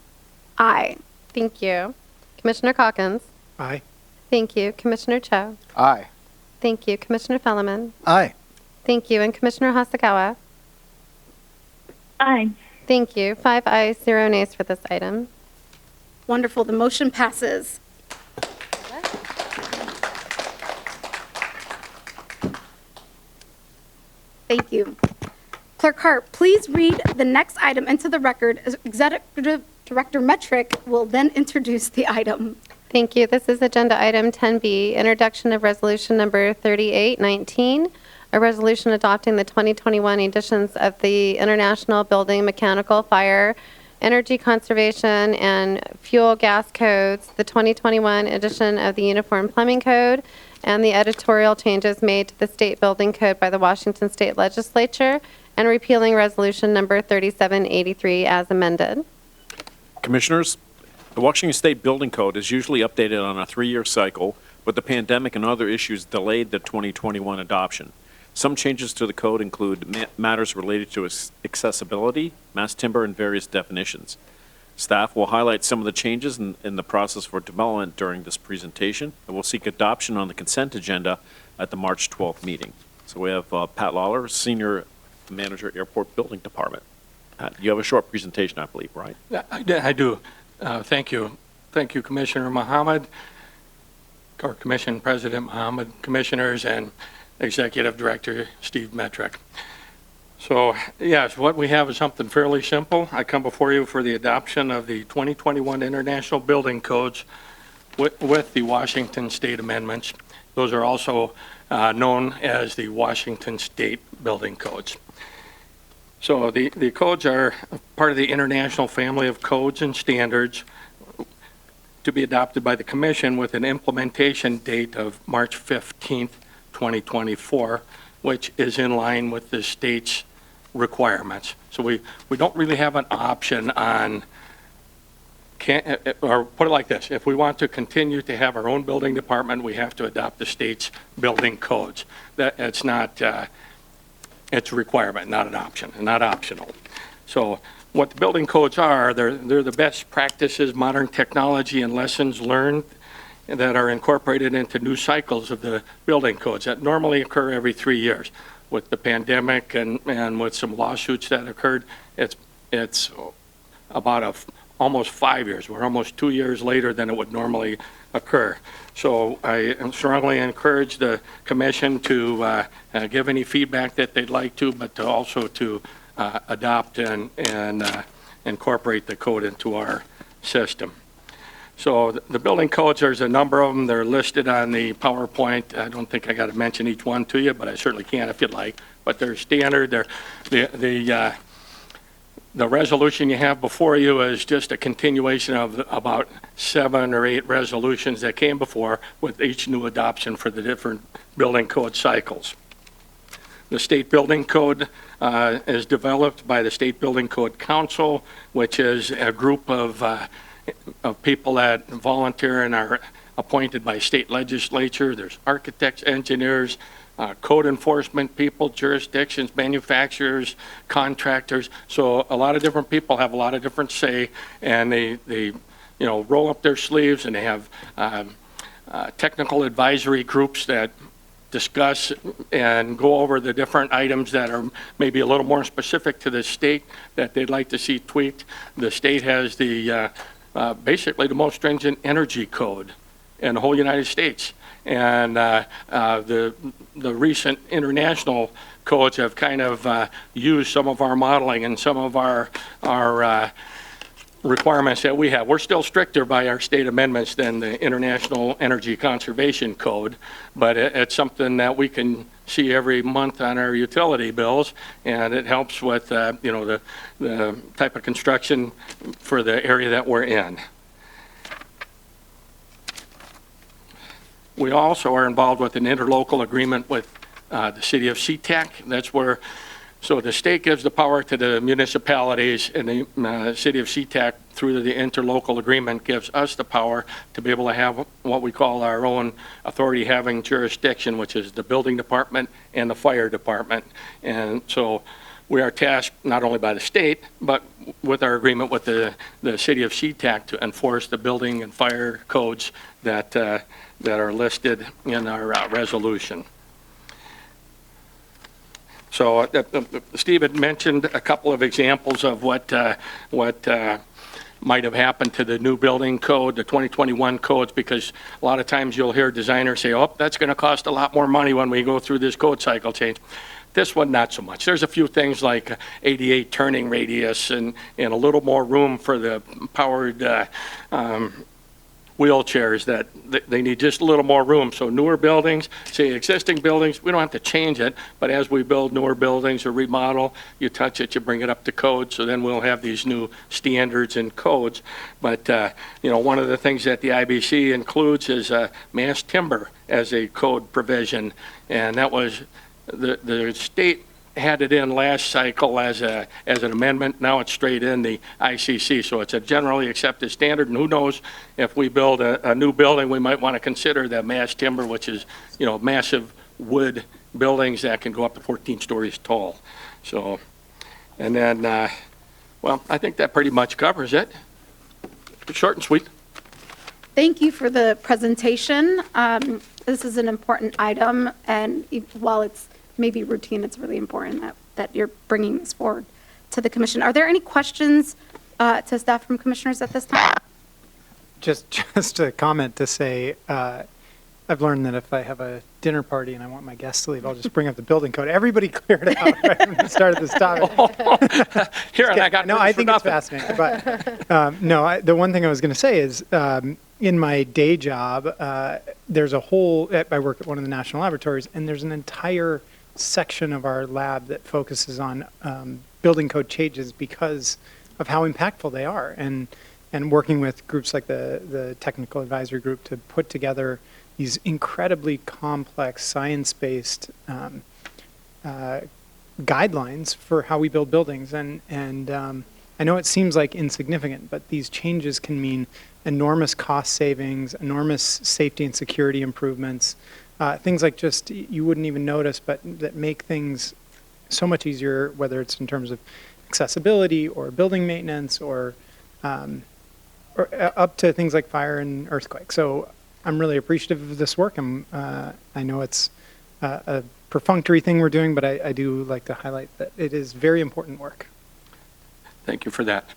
Aye. Thank you. Commissioner Calkins. Aye. Thank you. Commissioner Cho. Aye. Thank you. Commissioner Felleman. Aye. Thank you. And Commissioner Hasakawa. Aye. Thank you. 5 ayes, 0 nays for this item. Wonderful. The motion passes. Thank you. Clerk Hart, please read the next item into the record. Executive Director Metric will then introduce the item. Thank you. This is Agenda Item 10B, Introduction of Resolution Number 3819, a resolution adopting the 2021 editions of the International Building Mechanical, Fire, Energy Conservation, and Fuel Gas Codes, the 2021 edition of the Uniform Plumbing Code, and the editorial changes made to the State Building Code by the Washington State Legislature, and repealing Resolution Number 3783 as amended. Commissioners, the Washington State Building Code is usually updated on a 3-year cycle, but the pandemic and other issues delayed the 2021 adoption. Some changes to the code include matters related to accessibility, mass timber, and various definitions. Staff will highlight some of the changes in the process for development during this presentation, and will seek adoption on the consent agenda at the March 12th meeting. So we have Pat Lawler, Senior Manager, Airport Building Department. Pat, you have a short presentation, I believe, right? I do. Thank you. Thank you, Commissioner Mohammed, or Commission President Mohammed, Commissioners, and Executive Director Steve Metric. So, yes, what we have is something fairly simple. I come before you for the adoption of the 2021 International Building Codes with the Washington State Amendments. Those are also known as the Washington State Building Codes. So the codes are part of the international family of codes and standards to be adopted by the Commission with an implementation date of March 15th, 2024, which is in line with the state's requirements. So we don't really have an option on, or put it like this, if we want to continue to have our own building department, we have to adopt the state's building codes. It's not, it's a requirement, not an option, and not optional. So what the building codes are, they're the best practices, modern technology, and lessons learned that are incorporated into new cycles of the building codes that normally occur every 3 years. With the pandemic and with some lawsuits that occurred, it's about almost 5 years. We're almost 2 years later than it would normally occur. So I strongly encourage the commission to give any feedback that they'd like to, but to also to adopt and incorporate the code into our system. So the building codes, there's a number of them. They're listed on the PowerPoint. I don't think I got to mention each one to you, but I certainly can if you'd like. But they're standard. The resolution you have before you is just a continuation of about 7 or 8 resolutions that came before, with each new adoption for the different building code cycles. The State Building Code is developed by the State Building Code Council, which is a group of people that volunteer and are appointed by state legislature. There's architects, engineers, code enforcement people, jurisdictions, manufacturers, contractors. So a lot of different people have a lot of different say, and they roll up their sleeves, and they have technical advisory groups that discuss and go over the different items that are maybe a little more specific to the state that they'd like to see tweaked. The state has the basically the most stringent energy code in the whole United States. And the recent international codes have kind of used some of our modeling and some of our requirements that we have. We're still stricter by our state amendments than the International Energy Conservation Code, but it's something that we can see every month on our utility bills, and it helps with the type of construction for the area that we're in. We also are involved with an interlocal agreement with the city of Sea-Tac. That's where, so the state gives the power to the municipalities, and the city of Sea-Tac, through the interlocal agreement, gives us the power to be able to have what we call our own authority having jurisdiction, which is the building department and the fire department. And so we are tasked not only by the state, but with our agreement with the city of Sea-Tac to enforce the building and fire codes that are listed in our resolution. So Steve had mentioned a couple of examples of what might have happened to the new building code, the 2021 codes, because a lot of times you'll hear designers say, oh, that's going to cost a lot more money when we go through this code cycle change. This one, not so much. There's a few things like 88 turning radius and a little more room for the powered wheelchairs that they need just a little more room. So newer buildings, say existing buildings, we don't have to change it, but as we build newer buildings or remodel, you touch it, you bring it up to code, so then we'll have these new standards and codes. But one of the things that the IBC includes is mass timber as a code provision, and that was the state had it in last cycle as an amendment. Now it's straight in the ICC, so it's a generally accepted standard. And who knows, if we build a new building, we might want to consider that mass timber, which is massive wood buildings that can go up to 14 stories tall. So, and then, well, I think that pretty much covers it. Short and sweet. Thank you for the presentation. This is an important item, and while it's maybe routine, it's really important that you're bringing this forward to the commission. Are there any questions to staff from commissioners at this time? Just a comment to say, I've learned that if I have a dinner party and I want my guests to leave, I'll just bring up the building code. Everybody cleared out right when we started this topic. Here, and I got no, I think it's fascinating. But no, the one thing I was going to say is, in my day job, there's a whole, I work at one of the national laboratories, and there's an entire section of our lab that focuses on building code changes because of how impactful they are, and working with groups like the technical advisory group to put together these incredibly complex science-based guidelines for how we build buildings. And I know it seems like insignificant, but these changes can mean enormous cost savings, enormous safety and security improvements, things like just you wouldn't even notice, but that make things so much easier, whether it's in terms of accessibility or building maintenance or up to things like fire and earthquake. So I'm really appreciative of this work. I know it's a perfunctory thing we're doing, but I do like to highlight that it is very important work. Thank you for that.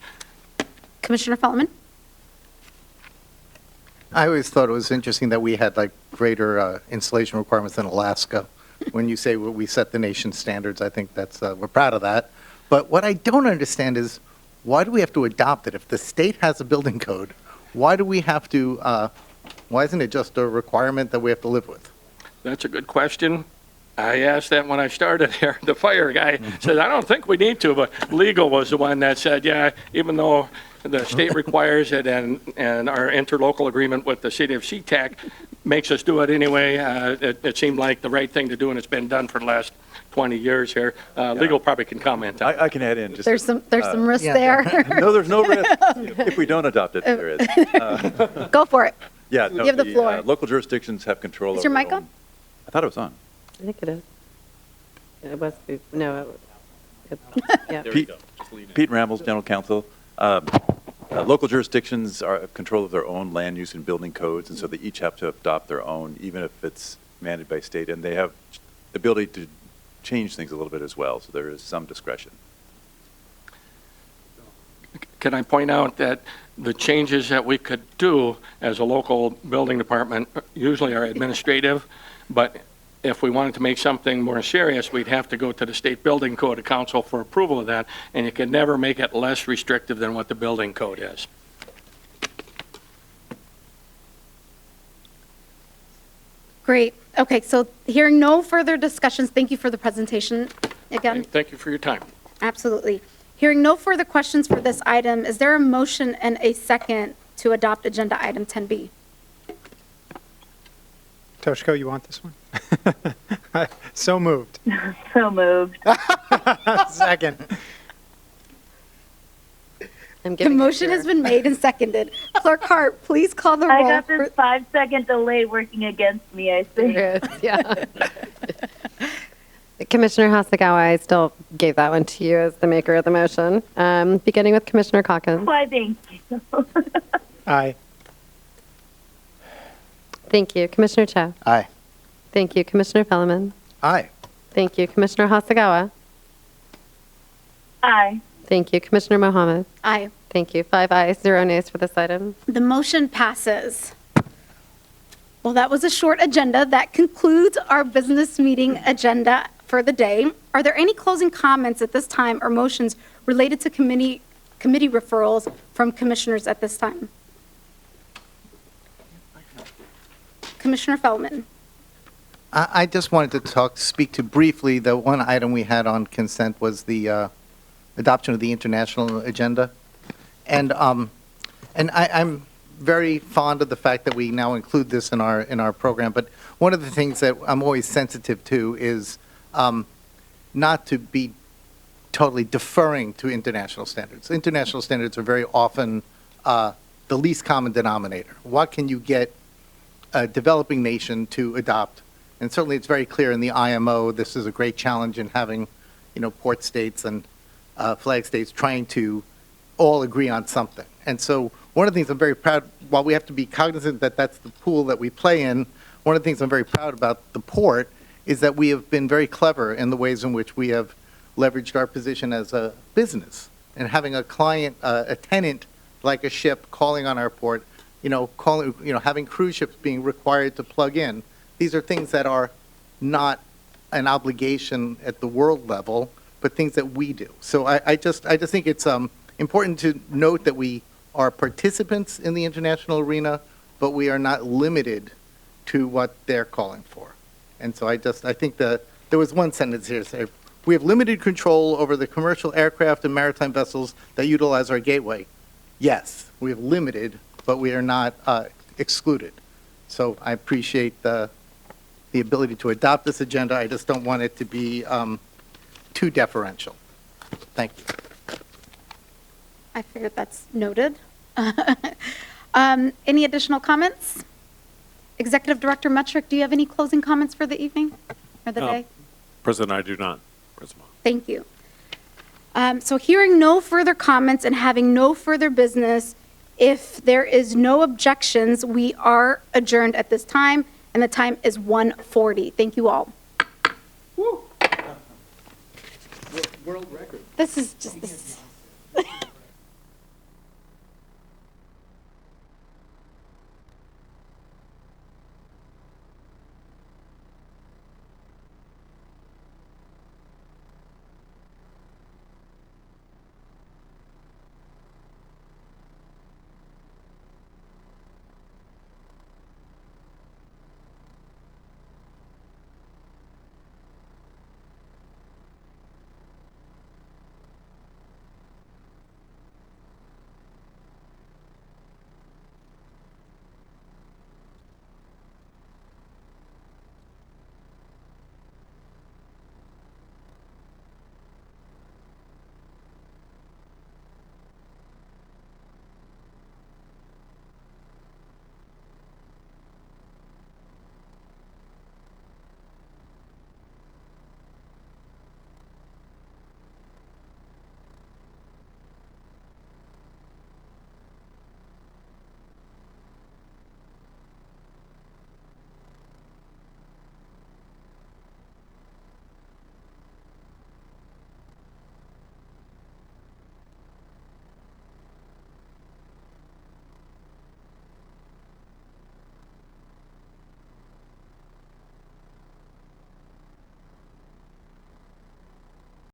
Commissioner Fellman? I always thought it was interesting that we had like greater installation requirements than Alaska. When you say we set the nation's standards, I think that's, we're proud of that. But what I don't understand is, why do we have to adopt it? If the state has a building code, why do we have to, why isn't it just a requirement that we have to live with? That's a good question. I asked that when I started here. The fire guy said, I don't think we need to, but legal was the one that said, yeah, even though the state requires it and our interlocal agreement with the city of Sea-Tac makes us do it anyway, it seemed like the right thing to do, and it's been done for the last 20 years here. Legal probably can comment on it. I can add in. Just, There's some risk there. No, there's no risk. If we don't adopt it, there is. Go for it. Yeah, You have the floor. Local jurisdictions have control Is over your mic their on? own- I thought it was on. I think it is. It was, no, yeah. Pete Rambles, General Counsel. Local jurisdictions have control of their own land use and building codes, and so they each have to adopt their own, even if it's mandated by state, and they have the ability to change things a little bit as well, so there is some discretion. Can I point out that the changes that we could do as a local building department usually are administrative, but if we wanted to make something more serious, we'd have to go to the state building code of council for approval of that, and you can never make it less restrictive than what the building code is. Great. Okay, so hearing no further discussions, thank you for the presentation again. And thank you for your time. Absolutely. Hearing no further questions for this item, is there a motion and a second to adopt agenda item 10B? Toshiko, you want this one? So moved. So moved. Second. The motion has been made and seconded. Clerk Hart, please call the roll. I got this 5-second delay working against me, I think. There is, yeah. Commissioner Hasagawa, I still gave that one to you as the maker of the motion. Beginning with Commissioner Calkins. Why, thank you. Aye. Thank you. Commissioner Cho. Aye. Thank you. Commissioner Fellman. Aye. Thank you. Commissioner Hasagawa. Aye. Thank you. Commissioner Mohammed. Aye. Thank you. 5 ayes, 0 nays for this item. The motion passes. Well, that was a short agenda. That concludes our business meeting agenda for the day. Are there any closing comments at this time or motions related to committee referrals from commissioners at this time? Commissioner Feldman. I just wanted to speak to briefly, the one item we had on consent was the adoption of the international agenda. And I'm very fond of the fact that we now include this in our program, but one of the things that I'm always sensitive to is not to be totally deferring to international standards. International standards are very often the least common denominator. What can you get a developing nation to adopt? And certainly it's very clear in the IMO, this is a great challenge in having, port states and flag states trying to all agree on something. And so one of the things I'm very proud, while we have to be cognizant that that's the pool that we play in, one of the things I'm very proud about the port is that we have been very clever in the ways in which we have leveraged our position as a business and having a client, a tenant like a ship calling on our port, having cruise ships being required to plug in. These are things that are not an obligation at the world level, but things that we do. So I just think it's important to note that we are participants in the international arena, but we are not limited to what they're calling for. And so I think that there was one sentence here say, we have limited control over the commercial aircraft and maritime vessels that utilize our gateway. Yes, we have limited, but we are not excluded. So I appreciate the ability to adopt this agenda. I just don't want it to be too deferential. Thank you. I figured that's noted. Any additional comments? Executive Director Metrick, do you have any closing comments for the evening or the day? President, I do not. President. Thank you. So hearing no further comments and having no further business, if there is no objections, we are adjourned at this time, and the time is 1:40. Thank you all. World record. This is just...